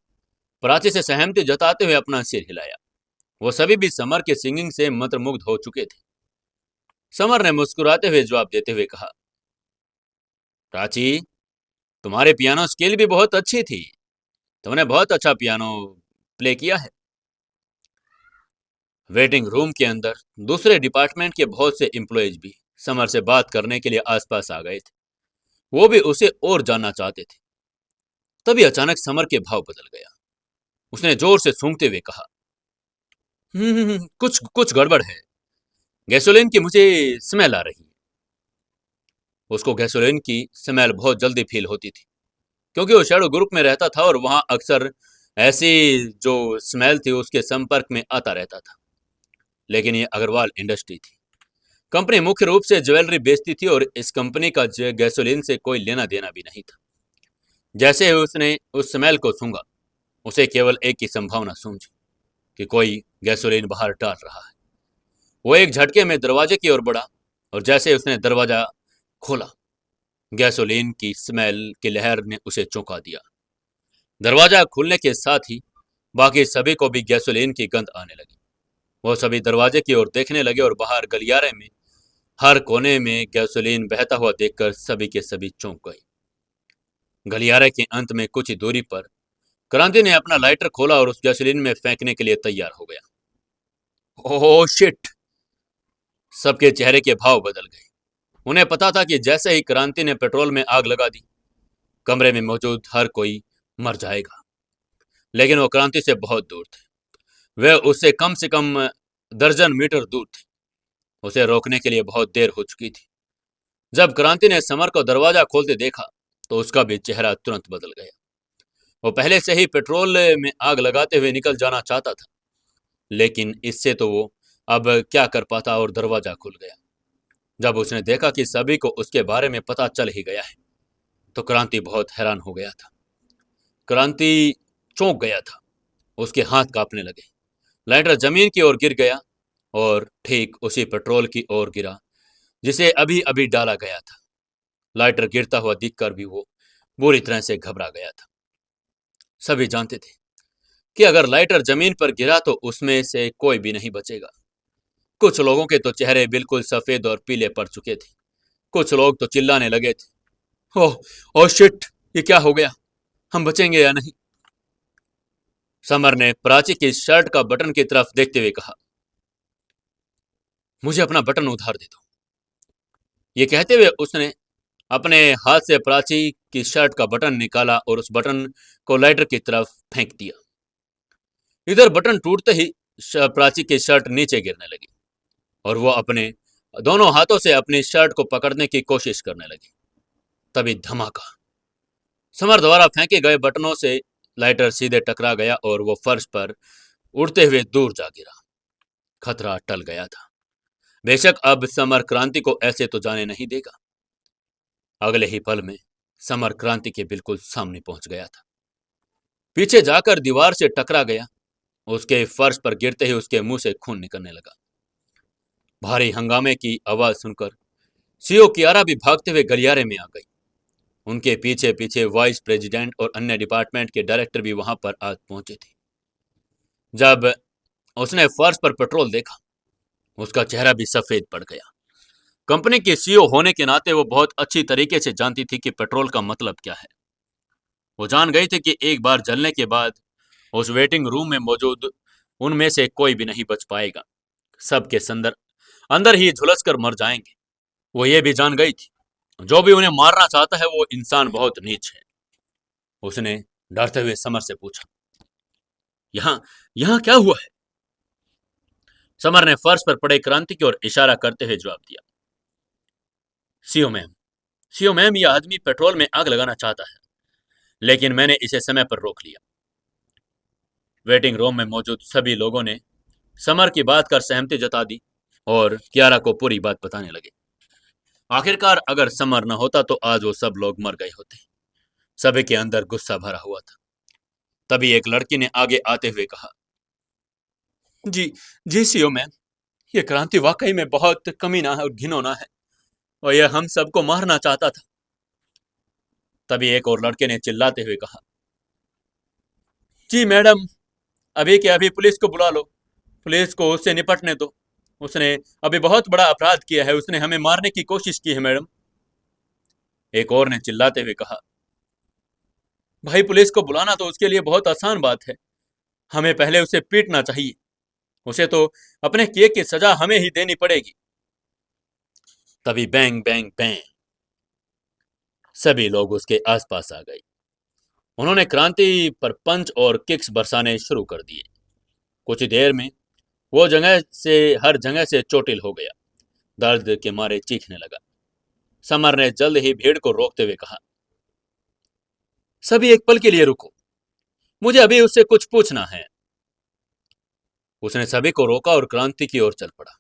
प्राची से सहमति जताते हुए अपना सिर हिलाया। वो सभी भी समर के सिंगिंग से मंत्रमुग्ध हो चुके थे। समर ने मुस्कुराते हुए जवाब देते हुए कहा, प्राची, तुम्हारे पियानो स्किल भी बहुत अच्छी थी। तुमने बहुत अच्छा पियानो प्ले किया है। वेटिंग रूम के अंदर दूसरे डिपार्टमेंट के बहुत से एम्प्लॉयज भी समर से बात करने के लिए आसपास आ गए थे। वो भी उसे और जानना चाहते थे। तभी अचानक समर के भाव बदल गया। उसने जोर से सूंघते हुए कहा, कुछ कुछ गड़बड़ है। गैसोलीन की मुझे स्मेल आ रही है। उसको गैसोलीन की स्मेल बहुत जल्दी फील होती थी, क्योंकि वो शैडो ग्रुप में रहता था और वहां अक्सर ऐसी जो स्मेल थी उसके संपर्क में आता रहता था। लेकिन ये अग्रवाल इंडस्ट्री थी। कंपनी मुख्य रूप से ज्वेलरी बेचती थी और इस कंपनी का गैसोलीन से कोई लेना देना भी नहीं था। जैसे ही उसने उस स्मेल को सूंघा, उसे केवल एक ही संभावना सूझी कि कोई गैसोलीन बाहर डाल रहा है। वो एक झटके में दरवाजे की ओर बढ़ा और जैसे उसने दरवाजा खोला, गैसोलीन की स्मेल की लहर ने उसे चौंका दिया। दरवाजा खुलने के साथ ही बाकी सभी को भी गैसोलीन की गंध आने लगी। वो सभी दरवाजे की ओर देखने लगे और बाहर गलियारे में हर कोने में गैसोलीन बहता हुआ देखकर सभी के सभी चौंक गए। गलियारे के अंत में कुछ ही दूरी पर क्रांति ने अपना लाइटर खोला और उस गैसोलीन में फेंकने के लिए तैयार हो गया। Oh shit! सबके चेहरे के भाव बदल गए। उन्हें पता था कि जैसे ही क्रांति ने पेट्रोल में आग लगा दी, कमरे में मौजूद हर कोई मर जाएगा। लेकिन वो क्रांति से बहुत दूर थे। वे उससे कम से कम दर्जन मीटर दूर थे। उसे रोकने के लिए बहुत देर हो चुकी थी। जब क्रांति ने समर को दरवाजा खोलते देखा तो उसका भी चेहरा तुरंत बदल गया। वो पहले से ही पेट्रोल में आग लगाते हुए निकल जाना चाहता था, लेकिन इससे तो वो अब क्या कर पाता और दरवाजा खुल गया। जब उसने देखा कि सभी को उसके बारे में पता चल ही गया है तो क्रांति बहुत हैरान हो गया था। क्रांति चौंक गया था। उसके हाथ कांपने लगे। लाइटर जमीन की ओर गिर गया और ठीक उसी पेट्रोल की ओर गिरा जिसे अभी अभी डाला गया था। लाइटर गिरता हुआ देखकर भी वो बुरी तरह से घबरा गया था। सभी जानते थे कि अगर लाइटर जमीन पर गिरा तो उसमें से कोई भी नहीं बचेगा। कुछ लोगों के तो चेहरे बिल्कुल सफेद और पीले पड़ चुके थे। कुछ लोग तो चिल्लाने लगे थे, ओह ओह शिट, ये क्या हो गया, हम बचेंगे या नहीं। समर ने प्राची की शर्ट का बटन की तरफ देखते हुए कहा, मुझे अपना बटन उधार दे दो। ये कहते हुए उसने अपने हाथ से प्राची की शर्ट का बटन निकाला और उस बटन को लाइटर की तरफ फेंक दिया। इधर बटन टूटते ही प्राची की शर्ट नीचे गिरने लगी और वो अपने दोनों हाथों से अपनी शर्ट को पकड़ने की कोशिश करने लगी। तभी धमाका! समर द्वारा फेंके गए बटनों से लाइटर सीधे टकरा गया और वो फर्श पर उड़ते हुए दूर जा गिरा। खतरा टल गया था। बेशक अब समर क्रांति को ऐसे तो जाने नहीं देगा। अगले ही पल में समर क्रांति के बिल्कुल सामने पहुंच गया था। पीछे जाकर दीवार से टकरा गया। उसके फर्श पर गिरते ही उसके मुंह से खून निकलने लगा। भारी हंगामे की आवाज सुनकर सीओ कियारा भी भागते हुए गलियारे में आ गई। उनके पीछे पीछे वाइस प्रेसिडेंट और अन्य डिपार्टमेंट के डायरेक्टर भी वहां पर आज पहुंचे थे। जब उसने फर्श पर पेट्रोल देखा, उसका चेहरा भी सफेद पड़ गया। कंपनी के सीईओ होने के नाते वो बहुत अच्छी तरीके से जानती थी कि पेट्रोल का मतलब क्या है। वो जान गई थी कि एक बार जलने के बाद उस वेटिंग रूम में मौजूद उनमें से कोई भी नहीं बच पाएगा। सबके अंदर अंदर ही झुलस कर मर जाएंगे। वो ये भी जान गई थी जो भी उन्हें मारना चाहता है वो इंसान बहुत नीच है। उसने डरते हुए समर से पूछा, यहाँ यहाँ क्या हुआ है? समर ने फर्श पर पड़े क्रांति की ओर इशारा करते हुए जवाब दिया, सीओ मैम, यह आदमी पेट्रोल में आग लगाना चाहता है, लेकिन मैंने इसे समय पर रोक लिया। वेटिंग रूम में मौजूद सभी लोगों ने समर की बात कर सहमति जता दी और कियारा को पूरी बात बताने लगे। आखिरकार अगर समर न होता तो आज वो सब लोग मर गए होते। सभी के अंदर गुस्सा भरा हुआ था। तभी एक लड़की ने आगे आते हुए कहा, जी जी सीओ मैम, ये क्रांति वाकई में बहुत कमीना है और घिनौना है और यह हम सबको मारना चाहता था। तभी एक और लड़के ने चिल्लाते हुए कहा, जी मैडम, अभी के अभी पुलिस को बुला लो, पुलिस को उससे निपटने दो। उसने अभी बहुत बड़ा अपराध किया है, उसने हमें मारने की कोशिश की है मैडम। एक और ने चिल्लाते हुए कहा, भाई पुलिस को बुलाना तो उसके लिए बहुत आसान बात है, हमें पहले उसे पीटना चाहिए, उसे तो अपने किए की सजा हमें ही देनी पड़ेगी। तभी बैंग बैंग बैंग सभी लोग उसके आसपास आ गए। उन्होंने क्रांति पर पंच और किक्स बरसाने शुरू कर दिए। कुछ ही देर में वो हर जगह से चोटिल हो गया। दर्द के मारे चीखने लगा। समर ने जल्द ही भीड़ को रोकते हुए कहा, सभी एक पल के लिए रुको, मुझे अभी उससे कुछ पूछना है। उसने सभी को रोका और क्रांति की ओर चल पड़ा।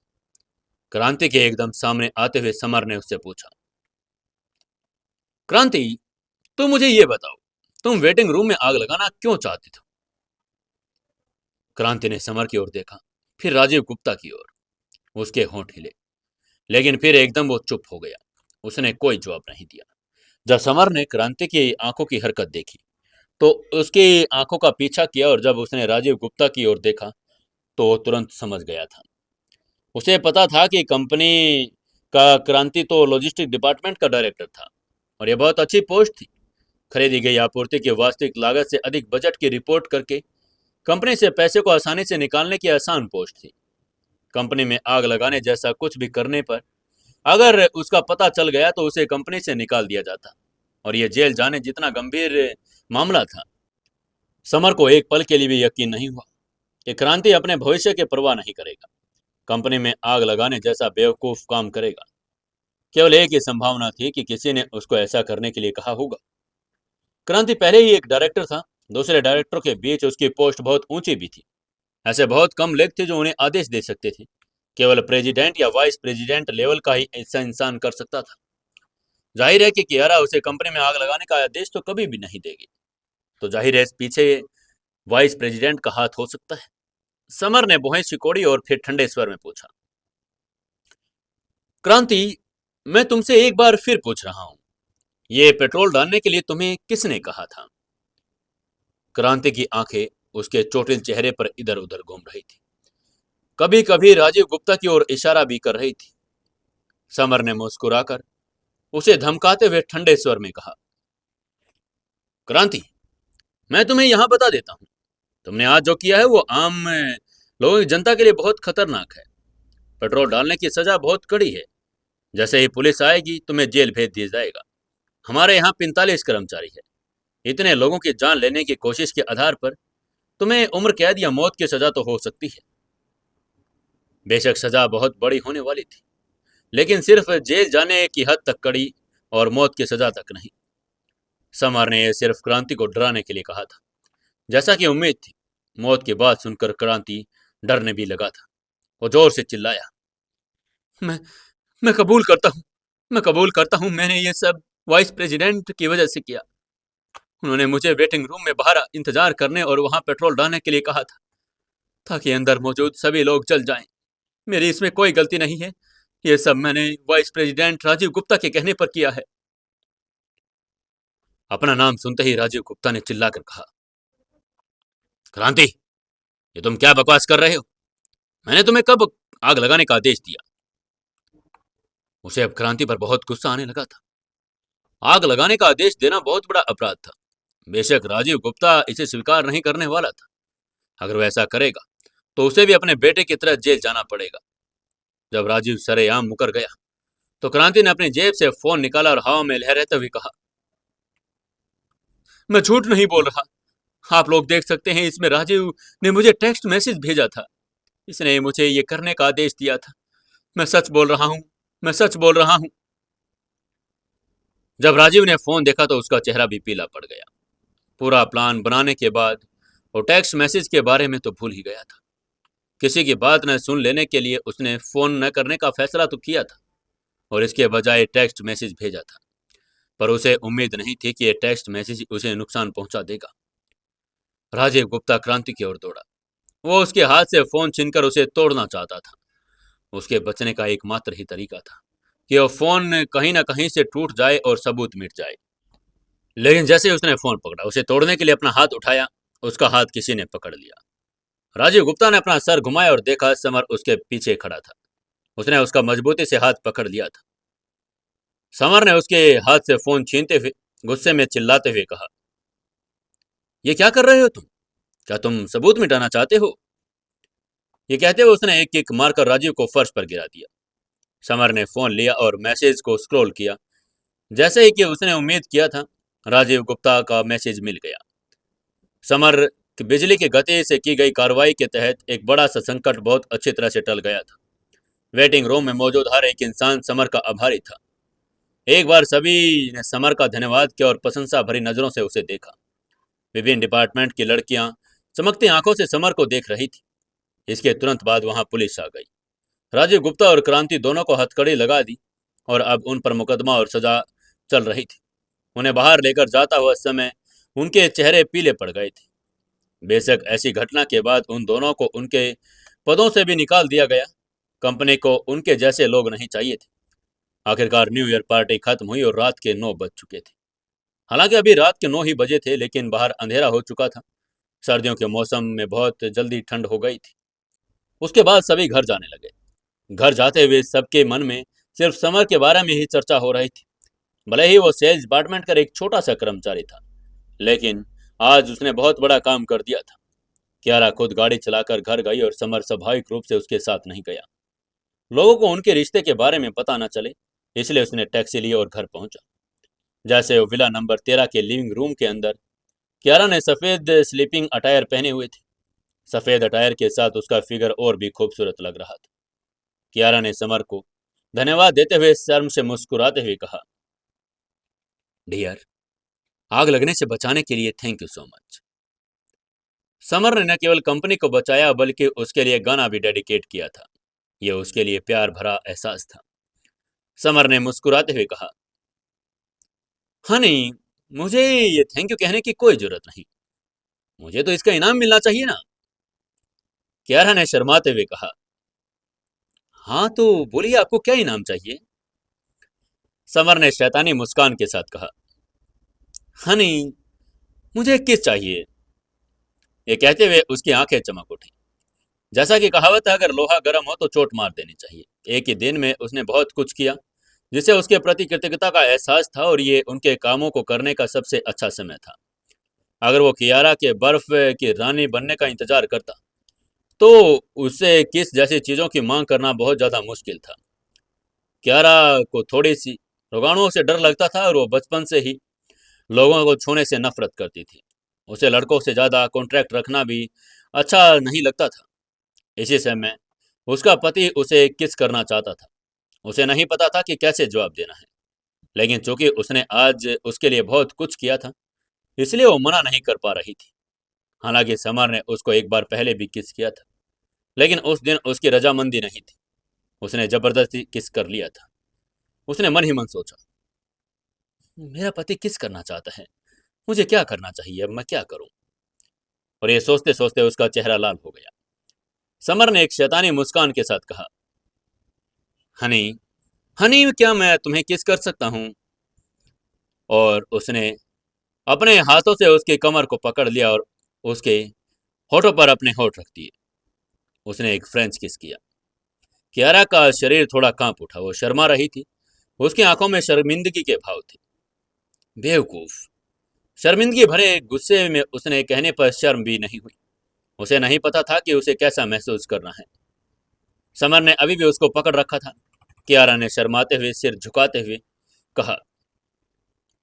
क्रांति के एकदम सामने आते हुए समर ने उससे पूछा, क्रांति, तुम मुझे ये बताओ, तुम वेटिंग रूम में आग लगाना क्यों चाहती थी? क्रांति ने समर की ओर देखा, फिर राजीव गुप्ता की ओर। उसके होंठ हिले, लेकिन फिर एकदम वो चुप हो गया। उसने कोई जवाब नहीं दिया। जब समर ने क्रांति की आंखों की हरकत देखी तो उसकी आंखों का पीछा किया, और जब उसने राजीव गुप्ता की ओर देखा तो वो तुरंत समझ गया था। उसे पता था कि कंपनी का क्रांति तो लॉजिस्टिक डिपार्टमेंट का डायरेक्टर था, और यह बहुत अच्छी पोस्ट थी। खरीदी गई आपूर्ति की वास्तविक लागत से अधिक बजट की रिपोर्ट करके कंपनी से पैसे को आसानी से निकालने की आसान पोस्ट थी। कंपनी में आग लगाने जैसा कुछ भी करने पर अगर उसका पता चल गया तो उसे कंपनी से निकाल दिया जाता, और यह जेल जाने जितना गंभीर मामला था। समर को एक पल के लिए भी यकीन नहीं हुआ कि क्रांति अपने भविष्य की परवाह नहीं करेगा, कंपनी में आग लगाने जैसा बेवकूफ काम करेगा। केवल एक ही संभावना थी कि किसी ने उसको ऐसा करने के लिए कहा होगा। क्रांति पहले ही एक डायरेक्टर था, दूसरे डायरेक्टरों के बीच उसकी पोस्ट बहुत ऊंची भी थी। ऐसे बहुत कम लोग थे जो उन्हें आदेश दे सकते थे। केवल प्रेसिडेंट या वाइस प्रेसिडेंट लेवल का ही ऐसा इंसान कर सकता था। जाहिर है कि कियारा उसे कंपनी में आग लगाने का आदेश तो कभी भी नहीं देगी, तो जाहिर है इस पीछे वाइस प्रेसिडेंट का हाथ हो सकता है। समर ने भौहें सिकोड़ी और फिर ठंडे स्वर में पूछा, क्रांति, मैं तुमसे एक बार फिर पूछ रहा हूं, ये पेट्रोल डालने के लिए तुम्हें किसने कहा था? क्रांति की आंखें उसके चोटिल चेहरे पर इधर उधर घूम रही थी, कभी कभी राजीव गुप्ता की ओर इशारा भी कर रही थी। समर ने मुस्कुराकर उसे धमकाते हुए ठंडे स्वर में कहा, क्रांति, मैं तुम्हें यहां बता देता हूं, तुमने आज जो किया है वो आम लोगों की जनता के लिए बहुत खतरनाक है। पेट्रोल डालने की सजा बहुत कड़ी है। जैसे ही पुलिस आएगी तुम्हें जेल भेज दिया जाएगा। हमारे यहाँ 45 कर्मचारी है। इतने लोगों की जान लेने की कोशिश के आधार पर तुम्हें उम्र कैद या मौत की सजा तो हो सकती है। बेशक सजा बहुत बड़ी होने वाली थी, लेकिन सिर्फ जेल जाने की हद तक कड़ी और मौत की सजा तक नहीं। समर ने यह सिर्फ क्रांति को डराने के लिए कहा था, जैसा कि उम्मीद थी। मौत की बात सुनकर क्रांति डरने भी लगा था। वो जोर से चिल्लाया, मैं मैं कबूल करता हूँ, मैं कबूल करता हूँ, मैंने ये सब वाइस प्रेसिडेंट की वजह से किया। उन्होंने मुझे वेटिंग रूम में बाहर इंतजार करने और वहां पेट्रोल डालने के लिए कहा था, ताकि अंदर मौजूद सभी लोग जल जाएं। मेरी इसमें कोई गलती नहीं है। ये सब मैंने वाइस प्रेसिडेंट राजीव गुप्ता के कहने पर किया है। अपना नाम सुनते ही राजीव गुप्ता ने चिल्लाकर कहा, क्रांति, ये तुम क्या बकवास कर रहे हो? मैंने तुम्हें कब आग लगाने का आदेश दिया? उसे अब क्रांति पर बहुत गुस्सा आने लगा था। आग लगाने का आदेश देना बहुत बड़ा अपराध था। बेशक राजीव गुप्ता इसे स्वीकार नहीं करने वाला था। अगर वह ऐसा करेगा तो उसे भी अपने बेटे की तरह जेल जाना पड़ेगा। जब राजीव सरेआम मुकर गया तो क्रांति ने अपनी जेब से फोन निकाला और हवा में लहराते हुए कहा, मैं झूठ नहीं बोल रहा। आप लोग देख सकते हैं, इसमें राजीव ने मुझे टेक्स्ट मैसेज भेजा था। इसने मुझे ये करने का आदेश दिया था। मैं सच बोल रहा हूं, मैं सच बोल रहा हूं। जब राजीव ने फोन देखा तो उसका चेहरा भी पीला पड़ गया। पूरा प्लान बनाने के बाद वो टेक्स्ट मैसेज के बारे में तो भूल ही गया था। किसी की बात न सुन लेने के लिए उसने फोन न करने का फैसला तो किया था, और इसके बजाय टेक्स्ट मैसेज भेजा था। पर उसे उम्मीद नहीं थी कि यह टेक्स्ट मैसेज उसे नुकसान पहुंचा देगा। राजीव गुप्ता क्रांति की ओर दौड़ा। वो उसके हाथ से फोन छीनकर उसे तोड़ना चाहता था। उसके बचने का एकमात्र ही तरीका था कि वह फोन कहीं ना कहीं से टूट जाए और सबूत मिट जाए। लेकिन जैसे ही उसने फोन पकड़ा, उसे तोड़ने के लिए अपना हाथ उठाया, उसका हाथ किसी ने पकड़ लिया। राजीव गुप्ता ने अपना सर घुमाया और देखा समर उसके पीछे खड़ा था। उसने उसका मजबूती से हाथ पकड़ लिया था। समर ने उसके हाथ से फोन छीनते हुए गुस्से में चिल्लाते हुए कहा, ये क्या कर रहे हो तुम? क्या तुम सबूत मिटाना चाहते हो? ये कहते हुए उसने एक किक मारकर राजीव को फर्श पर गिरा दिया। समर ने फोन लिया और मैसेज को स्क्रॉल किया। जैसे ही कि उसने उम्मीद किया था, राजीव गुप्ता का मैसेज मिल गया। समर की बिजली की गति से की गई कार्रवाई के तहत एक बड़ा सा संकट बहुत अच्छी तरह से टल गया था। वेटिंग रूम में मौजूद हर एक इंसान समर का आभारी था। एक बार सभी ने समर का धन्यवाद किया और प्रशंसा भरी नजरों से उसे देखा। विभिन्न डिपार्टमेंट की लड़कियां चमकती आंखों से समर को देख रही थी। इसके तुरंत बाद वहां पुलिस आ गई। राजीव गुप्ता और क्रांति दोनों को हथकड़ी लगा दी और अब उन पर मुकदमा और सजा चल रही थी। उन्हें बाहर लेकर जाता हुआ समय उनके चेहरे पीले पड़ गए थे। बेशक ऐसी घटना के बाद उन दोनों को उनके पदों से भी निकाल दिया गया। कंपनी को उनके जैसे लोग नहीं चाहिए थे। आखिरकार न्यू ईयर पार्टी खत्म हुई और रात के 9 बज चुके थे। हालांकि अभी रात के 9 ही बजे थे, लेकिन बाहर अंधेरा हो चुका था। सर्दियों के मौसम में बहुत जल्दी ठंड हो गई थी। उसके बाद सभी घर जाने लगे। घर जाते हुए सबके मन में सिर्फ समर के बारे में ही चर्चा हो रही थी। भले ही वो सेल्स डिपार्टमेंट का एक छोटा सा कर्मचारी था, लेकिन आज उसने बहुत बड़ा काम कर दिया था। कियारा खुद गाड़ी चलाकर घर गई और समर स्वाभाविक रूप से उसके साथ नहीं गया। लोगों को उनके रिश्ते के बारे में पता न चले, इसलिए उसने टैक्सी ली और घर पहुंचा। जैसे वो विला नंबर 13 के लिविंग रूम के अंदर, कियारा ने सफेद स्लीपिंग अटायर पहने हुए थे। सफेद अटायर के साथ उसका फिगर और भी खूबसूरत लग रहा था। कियारा ने समर को धन्यवाद देते हुए शर्म से मुस्कुराते हुए कहा, डियर, आग लगने से बचाने के लिए thank you so much. Summer ने न केवल कंपनी को बचाया, बल्कि उसके लिए गाना भी डेडिकेट किया था। यह उसके लिए प्यार भरा एहसास था। समर ने मुस्कुराते हुए कहा, हनी, मुझे ये थैंक यू कहने की कोई जरूरत नहीं। मुझे तो इसका इनाम मिलना चाहिए ना। कियारा ने शर्माते हुए कहा, हाँ तो बोलिए, आपको क्या इनाम चाहिए। समर ने शैतानी मुस्कान के साथ कहा, हनी, मुझे एक किस चाहिए। ये कहते हुए उसकी आंखें चमक उठी। जैसा कि कहावत है, अगर लोहा गर्म हो तो चोट मार देनी चाहिए। एक ही दिन में उसने बहुत कुछ किया जिसे उसके प्रति कृतज्ञता का एहसास था, और ये उनके कामों को करने का सबसे अच्छा समय था। अगर वो कियारा के बर्फ की रानी बनने का इंतजार करता, तो उससे किस जैसी चीजों की मांग करना बहुत ज्यादा मुश्किल था। कियारा को थोड़ी सी रोगाणुओं से डर लगता था, और वो बचपन से ही लोगों को छूने से नफरत करती थी। उसे लड़कों से ज्यादा कॉन्ट्रैक्ट रखना भी अच्छा नहीं लगता था। इसी समय उसका पति उसे किस करना चाहता था। उसे नहीं पता था कि कैसे जवाब देना है, लेकिन चूंकि उसने आज उसके लिए बहुत कुछ किया था, इसलिए वो मना नहीं कर पा रही थी। हालांकि समर ने उसको एक बार पहले भी किस किया था, लेकिन उस दिन उसकी रजामंदी नहीं थी। उसने जबरदस्ती किस कर लिया था। उसने मन ही मन सोचा, मेरा पति किस करना चाहता है, मुझे क्या करना चाहिए, अब मैं क्या करूं। और ये सोचते सोचते उसका चेहरा लाल हो गया। समर ने एक शैतानी मुस्कान के साथ कहा, हनी, हनी, क्या मैं तुम्हें किस कर सकता हूं। और उसने अपने हाथों से उसकी कमर को पकड़ लिया और उसके होठों पर अपने होठ रख दिए। उसने एक फ्रेंच किस किया। कियारा का शरीर थोड़ा कांप उठा। वो शर्मा रही थी। उसकी आंखों में शर्मिंदगी के भाव थे। बेवकूफ। शर्मिंदगी भरे गुस्से में उसने कहने पर शर्म भी नहीं हुई। उसे नहीं पता था कि उसे कैसा महसूस करना है। समर ने अभी भी उसको पकड़ रखा था। कियारा ने शर्माते हुए सिर झुकाते हुए कहा,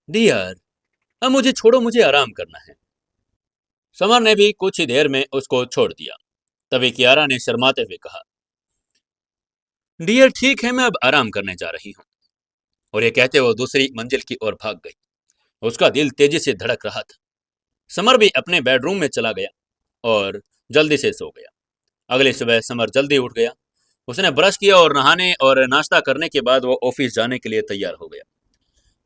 डियर, अब मुझे छोड़ो, मुझे आराम करना है। समर ने भी कुछ ही देर में उसको छोड़ दिया। तभी कियारा ने शर्माते हुए कहा, डियर, ठीक है, मैं अब आराम करने जा रही हूँ। और ये कहते वो दूसरी मंजिल की ओर भाग गई। उसका दिल तेजी से धड़क रहा था। समर भी अपने बेडरूम में चला गया और जल्दी से सो गया। अगली सुबह समर जल्दी उठ गया। उसने ब्रश किया और नहाने और नाश्ता करने के बाद वो ऑफिस जाने के लिए तैयार हो गया।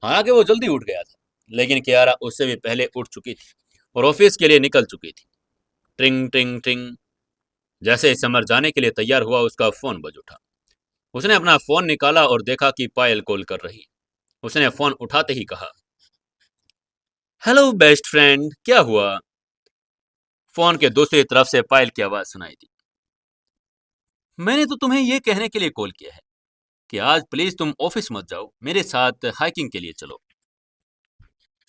हालांकि वो जल्दी उठ गया था, लेकिन कियारा उससे भी पहले उठ चुकी थी और ऑफिस के लिए निकल चुकी थी। ट्रिंग ट्रिंग ट्रिंग। जैसे ही समर जाने के लिए तैयार हुआ, उसका फोन बज उठा। उसने अपना फोन निकाला और देखा कि पायल कॉल कर रही। उसने फोन उठाते ही कहा, हेलो बेस्ट फ्रेंड, क्या हुआ। फोन के दूसरी तरफ से पायल की आवाज सुनाई दी, मैंने तो तुम्हें यह कहने के लिए कॉल किया है कि आज प्लीज तुम ऑफिस मत जाओ, मेरे साथ हाइकिंग के लिए चलो।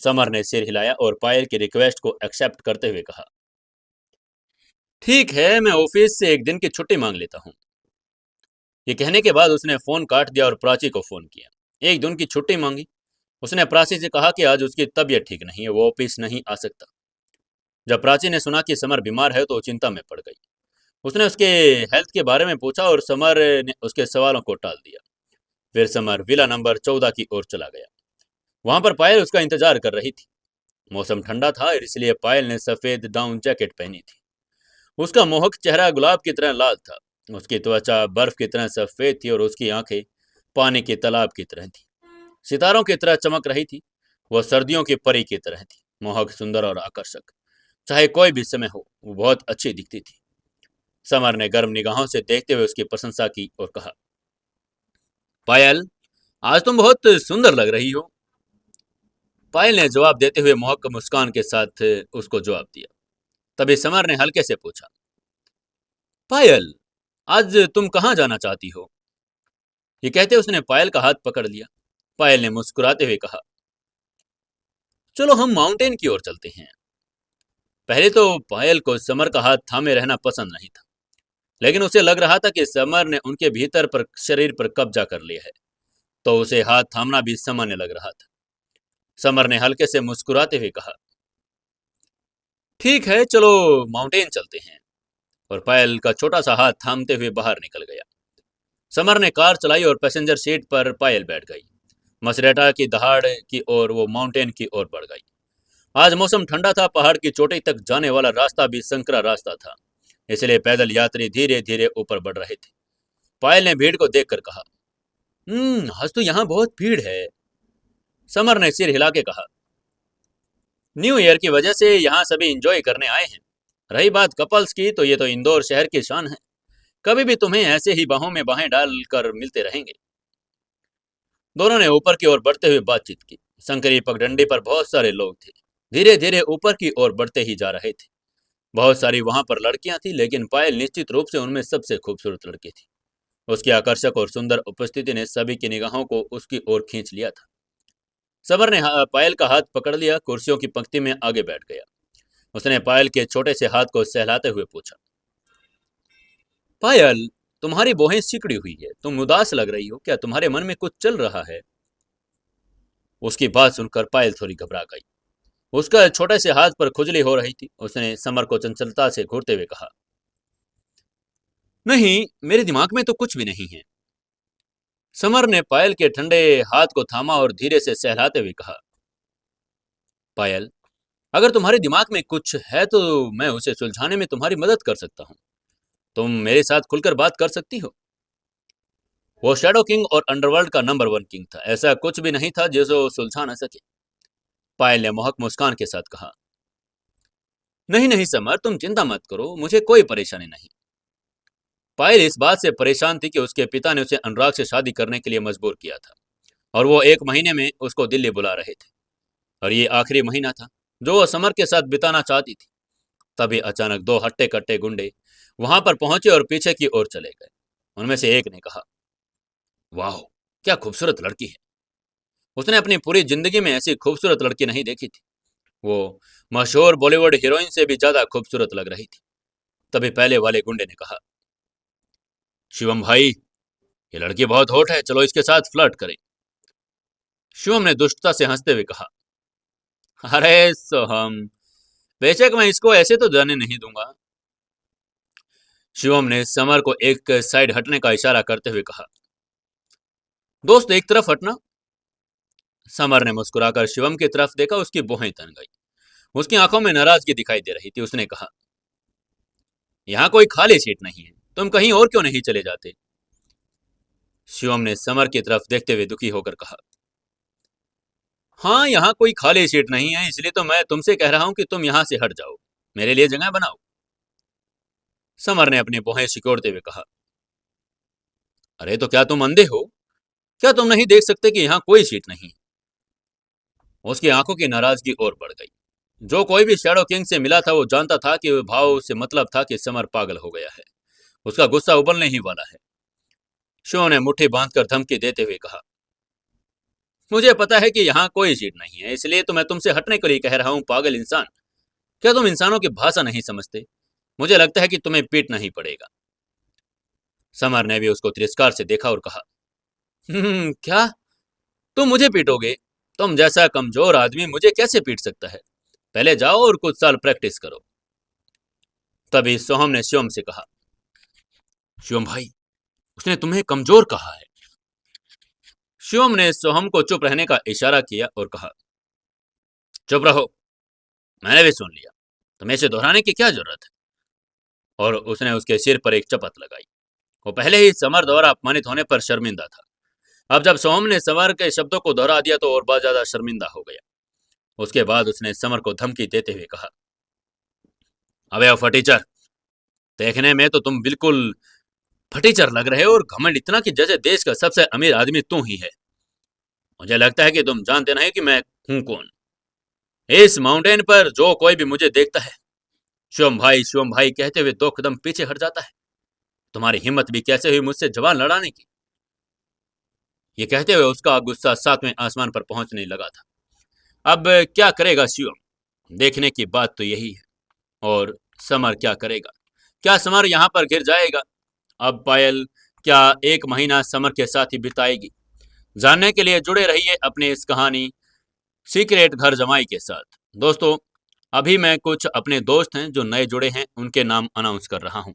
समर ने सिर हिलाया और पायल की रिक्वेस्ट को एक्सेप्ट करते हुए कहा, ठीक है, मैं ऑफिस से एक दिन की छुट्टी मांग लेता हूँ। ये कहने के बाद उसने फोन काट दिया और प्राची को फोन किया। एक दिन की छुट्टी मांगी। उसने प्राची से कहा कि आज उसकी तबीयत ठीक नहीं है, वो ऑफिस नहीं आ सकता। जब प्राची ने सुना कि समर बीमार है, तो चिंता में पड़ गई। उसने उसके हेल्थ के बारे में पूछा और समर ने उसके सवालों को टाल दिया। फिर समर विला नंबर 14 की ओर चला गया। वहां पर पायल उसका इंतजार कर रही थी। मौसम ठंडा था, इसलिए पायल ने सफेद डाउन जैकेट पहनी थी। उसका मोहक चेहरा गुलाब की तरह लाल था। उसकी त्वचा बर्फ की तरह सफेद थी और उसकी आंखें पानी के तालाब की तरह थी, सितारों की तरह चमक रही थी। वह सर्दियों की परी की तरह थी, मोहक, सुंदर और आकर्षक। चाहे कोई भी समय हो, वो बहुत अच्छी दिखती थी। समर ने गर्म निगाहों से देखते हुए उसकी प्रशंसा की और कहा, पायल, आज तुम बहुत सुंदर लग रही हो। पायल ने जवाब देते हुए मोहक मुस्कान के साथ उसको जवाब दिया। तभी समर ने हल्के से पूछा, पायल, आज तुम कहाँ जाना चाहती हो? ये कहते उसने पायल का हाथ पकड़ लिया। पायल ने मुस्कुराते हुए कहा, चलो हम माउंटेन की ओर चलते हैं। पहले तो पायल को समर का हाथ थामे रहना पसंद नहीं था, लेकिन उसे लग रहा था कि समर ने उनके भीतर पर शरीर पर कब्जा कर लिया है, तो उसे हाथ थामना भी सामान्य लग रहा था। समर ने हल्के से मुस्कुराते हुए कहा, ठीक है, चलो माउंटेन चलते हैं। और पायल का छोटा सा हाथ थामते हुए बाहर निकल गया। समर ने कार चलाई और पैसेंजर सीट पर पायल बैठ गई। मसरेटा की दहाड़ की ओर वो माउंटेन की ओर बढ़ गई। आज मौसम ठंडा था, पहाड़ की चोटी तक जाने वाला रास्ता भी संकरा रास्ता था, इसलिए पैदल यात्री धीरे धीरे ऊपर बढ़ रहे थे। पायल ने भीड़ को देखकर कहा, आज तो यहाँ बहुत भीड़ है। समर ने सिर हिला के कहा, न्यू ईयर की वजह से यहाँ सभी इंजॉय करने आए हैं। रही बात कपल्स की, तो ये तो इंदौर शहर की शान है। कभी भी तुम्हें ऐसे ही बाहों में बाहें डालकर मिलते रहेंगे। दोनों ने ऊपर की ओर बढ़ते हुए बातचीत की। संकरी पगडंडी पर बहुत सारे लोग थे, धीरे धीरे ऊपर की ओर बढ़ते ही जा रहे थे। बहुत सारी वहां पर लड़कियां थी, लेकिन पायल निश्चित रूप से उनमें सबसे खूबसूरत लड़की थी। उसकी आकर्षक और सुंदर उपस्थिति ने सभी की निगाहों को उसकी ओर खींच लिया था। समर ने पायल का हाथ पकड़ लिया, कुर्सियों की पंक्ति में आगे बैठ गया। उसने पायल के छोटे से हाथ को सहलाते हुए पूछा, पायल, तुम्हारी भौहें सिकड़ी हुई है, तुम उदास लग रही हो, क्या तुम्हारे मन में कुछ चल रहा है? उसकी बात सुनकर पायल थोड़ी घबरा गई। उसका छोटे से हाथ पर खुजली हो रही थी। उसने समर को चंचलता से घूरते हुए कहा, नहीं, मेरे दिमाग में तो कुछ भी नहीं है। समर ने पायल के ठंडे हाथ को थामा और धीरे से सहलाते हुए कहा, पायल, अगर तुम्हारे दिमाग में कुछ है तो मैं उसे सुलझाने में तुम्हारी मदद कर सकता हूँ। तुम मेरे साथ खुलकर बात कर सकती हो। वो शैडो किंग और अंडरवर्ल्ड का नंबर 1 किंग था, ऐसा कुछ भी नहीं था जिसे वो सुलझा न सके। पायल ने मोहक मुस्कान के साथ कहा, नहीं नहीं समर, तुम चिंता मत करो, मुझे कोई परेशानी नहीं। पायल इस बात से परेशान थी कि उसके पिता ने उसे अनुराग से शादी करने के लिए मजबूर किया था, और वो 1 महीने में उसको दिल्ली बुला रहे थे, और ये आखिरी महीना था जो वो समर के साथ बिताना चाहती थी। तभी अचानक 2 हट्टे कट्टे गुंडे वहां पर पहुंचे और पीछे की ओर चले गए। उनमें से एक ने कहा, वाह, क्या खूबसूरत लड़की है। उसने अपनी पूरी जिंदगी में ऐसी खूबसूरत लड़की नहीं देखी थी। वो मशहूर बॉलीवुड हीरोइन से भी ज्यादा खूबसूरत लग रही थी। तभी पहले वाले गुंडे ने कहा, शिवम भाई, ये लड़की बहुत हॉट है, चलो इसके साथ फ्लर्ट करें। शिवम ने दुष्टता से हंसते हुए कहा, अरे सोहम, बेशक मैं इसको ऐसे तो जाने नहीं दूंगा। शिवम ने समर को एक साइड हटने का इशारा करते हुए कहा, दोस्त एक तरफ हटना। समर ने मुस्कुराकर शिवम की तरफ देखा। उसकी भौहें तन गई। उसकी आंखों में नाराजगी दिखाई दे रही थी। उसने कहा, यहाँ कोई खाली सीट नहीं है, तुम कहीं और क्यों नहीं चले जाते? शिवम ने समर की तरफ देखते हुए दुखी होकर कहा, हाँ, यहाँ कोई खाली सीट नहीं है, इसलिए तो मैं तुमसे कह रहा हूं कि तुम यहाँ से हट जाओ, मेरे लिए जगह बनाओ। समर ने अपनी भौहें सिकोड़ते हुए कहा, अरे तो क्या तुम अंधे हो? क्या तुम नहीं देख सकते कि यहाँ कोई सीट नहीं? उसकी आंखों की नाराजगी और बढ़ गई। जो कोई भी शैडो किंग से मिला था वो जानता था कि भाव से मतलब था कि समर पागल हो गया है। उसका गुस्सा उबलने ही वाला है। शिव ने मुट्ठी बांधकर धमकी देते हुए कहा, मुझे पता है कि यहाँ कोई सीट नहीं है, इसलिए तो मैं तुमसे हटने के लिए कह रहा हूँ, पागल इंसान। क्या तुम इंसानों की भाषा नहीं समझते? मुझे लगता है कि तुम्हें पीटना ही पड़ेगा। समर ने भी उसको तिरस्कार से देखा और कहा, क्या तुम मुझे पीटोगे? तुम जैसा कमजोर आदमी मुझे कैसे पीट सकता है? पहले जाओ और कुछ साल प्रैक्टिस करो। तभी सोहम ने शिवम से कहा, शिवम भाई, उसने तुम्हें कमजोर कहा है। शिवम ने सोहम को चुप रहने का इशारा किया और कहा, चुप रहो, मैंने भी सुन लिया, तुम्हें इसे दोहराने की क्या जरूरत है? और उसने उसके सिर पर एक चपत लगाई। वो पहले ही समर द्वारा अपमानित होने पर शर्मिंदा था। अब जब सोहम ने समर के शब्दों को दोहरा दिया तो और बहुत ज्यादा शर्मिंदा हो गया। उसके बाद उसने समर को धमकी देते हुए कहा, अबे ओ फटीचर, देखने में तो तुम बिल्कुल फटीचर लग रहे हो, और घमंड इतना कि जैसे देश का सबसे अमीर आदमी तू ही है। मुझे लगता है कि तुम जानते नहीं कि मैं हूं कौन। इस माउंटेन पर जो कोई भी मुझे देखता है शिवम भाई कहते हुए 2 कदम पीछे हट जाता है। तुम्हारी हिम्मत भी कैसे हुई मुझसे जवान लड़ाने की? ये कहते हुए उसका गुस्सा 7वें आसमान पर पहुंचने लगा था। अब क्या करेगा शिवम? देखने की बात तो यही है। और समर क्या करेगा? क्या समर यहाँ पर गिर जाएगा? अब पायल क्या 1 महीना समर के साथ ही बिताएगी? जानने के लिए जुड़े रहिए अपने इस कहानी सीक्रेट घर जमाई के साथ। दोस्तों, अभी मैं कुछ अपने दोस्त हैं जो नए जुड़े हैं उनके नाम अनाउंस कर रहा हूँ।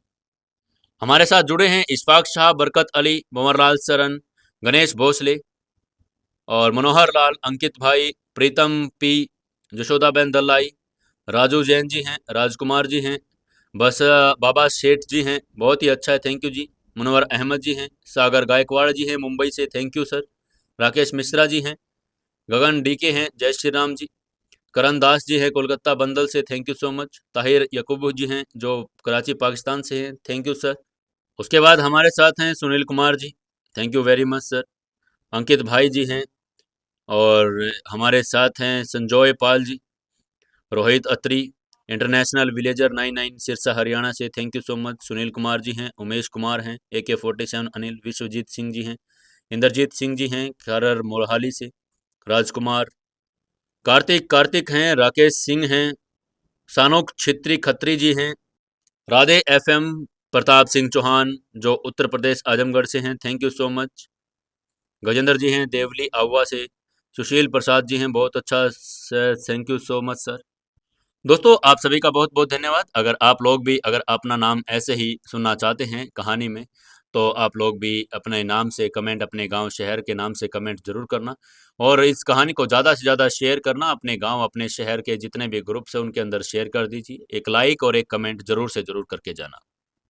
हमारे साथ जुड़े हैं इशफाक शाह, बरकत अली, भंवरलाल सरन, गणेश भोसले और मनोहर लाल, अंकित भाई, प्रीतम पी, जशोदाबेन दल्लाई, राजू जैन जी हैं, राजकुमार जी हैं, बस बाबा सेठ जी हैं, बहुत ही अच्छा है, थैंक यू जी। मुनवर अहमद जी हैं, सागर गायकवाड़ जी हैं मुंबई से, thank you sir. Rakesh Mishra ji हैं, गगन डीके हैं, जय श्री राम जी। करण दास जी हैं कोलकाता बंदल से, thank you so much. Tahir Yakub ji हैं जो कराची पाकिस्तान से हैं, थैंक यू सर। उसके बाद हमारे साथ हैं Sunil Kumar ji, thank you very much sir. Ankit भाई जी हैं और हमारे साथ हैं संजोय पाल जी, रोहित अत्री, इंटरनेशनल विलेजर 99 सिरसा हरियाणा से, thank you so much. Sunil Kumar ji हैं, उमेश कुमार हैं, AK47 अनिल, विश्वजीत सिंह जी हैं, इंद्रजीत सिंह जी हैं खरर मोहाली से, राजकुमार, कार्तिक हैं, राकेश सिंह हैं, सानोक छित्री खत्री जी हैं, राधे FM, प्रताप सिंह चौहान जो उत्तर प्रदेश आजमगढ़ से हैं, thank you so much. Gajendra ji हैं देवली आहुआ से, सुशील प्रसाद जी हैं, बहुत अच्छा sir, thank you so much sir. दोस्तों, आप सभी का बहुत बहुत धन्यवाद। अगर आप लोग भी अगर अपना नाम ऐसे ही सुनना चाहते हैं कहानी में, तो आप लोग भी अपने नाम से कमेंट, अपने गांव शहर के नाम से कमेंट जरूर करना और इस कहानी को ज़्यादा से ज़्यादा शेयर करना। अपने गांव, अपने शहर के जितने भी ग्रुप्स हैं उनके अंदर शेयर कर दीजिए। एक लाइक और एक कमेंट जरूर से जरूर करके जाना।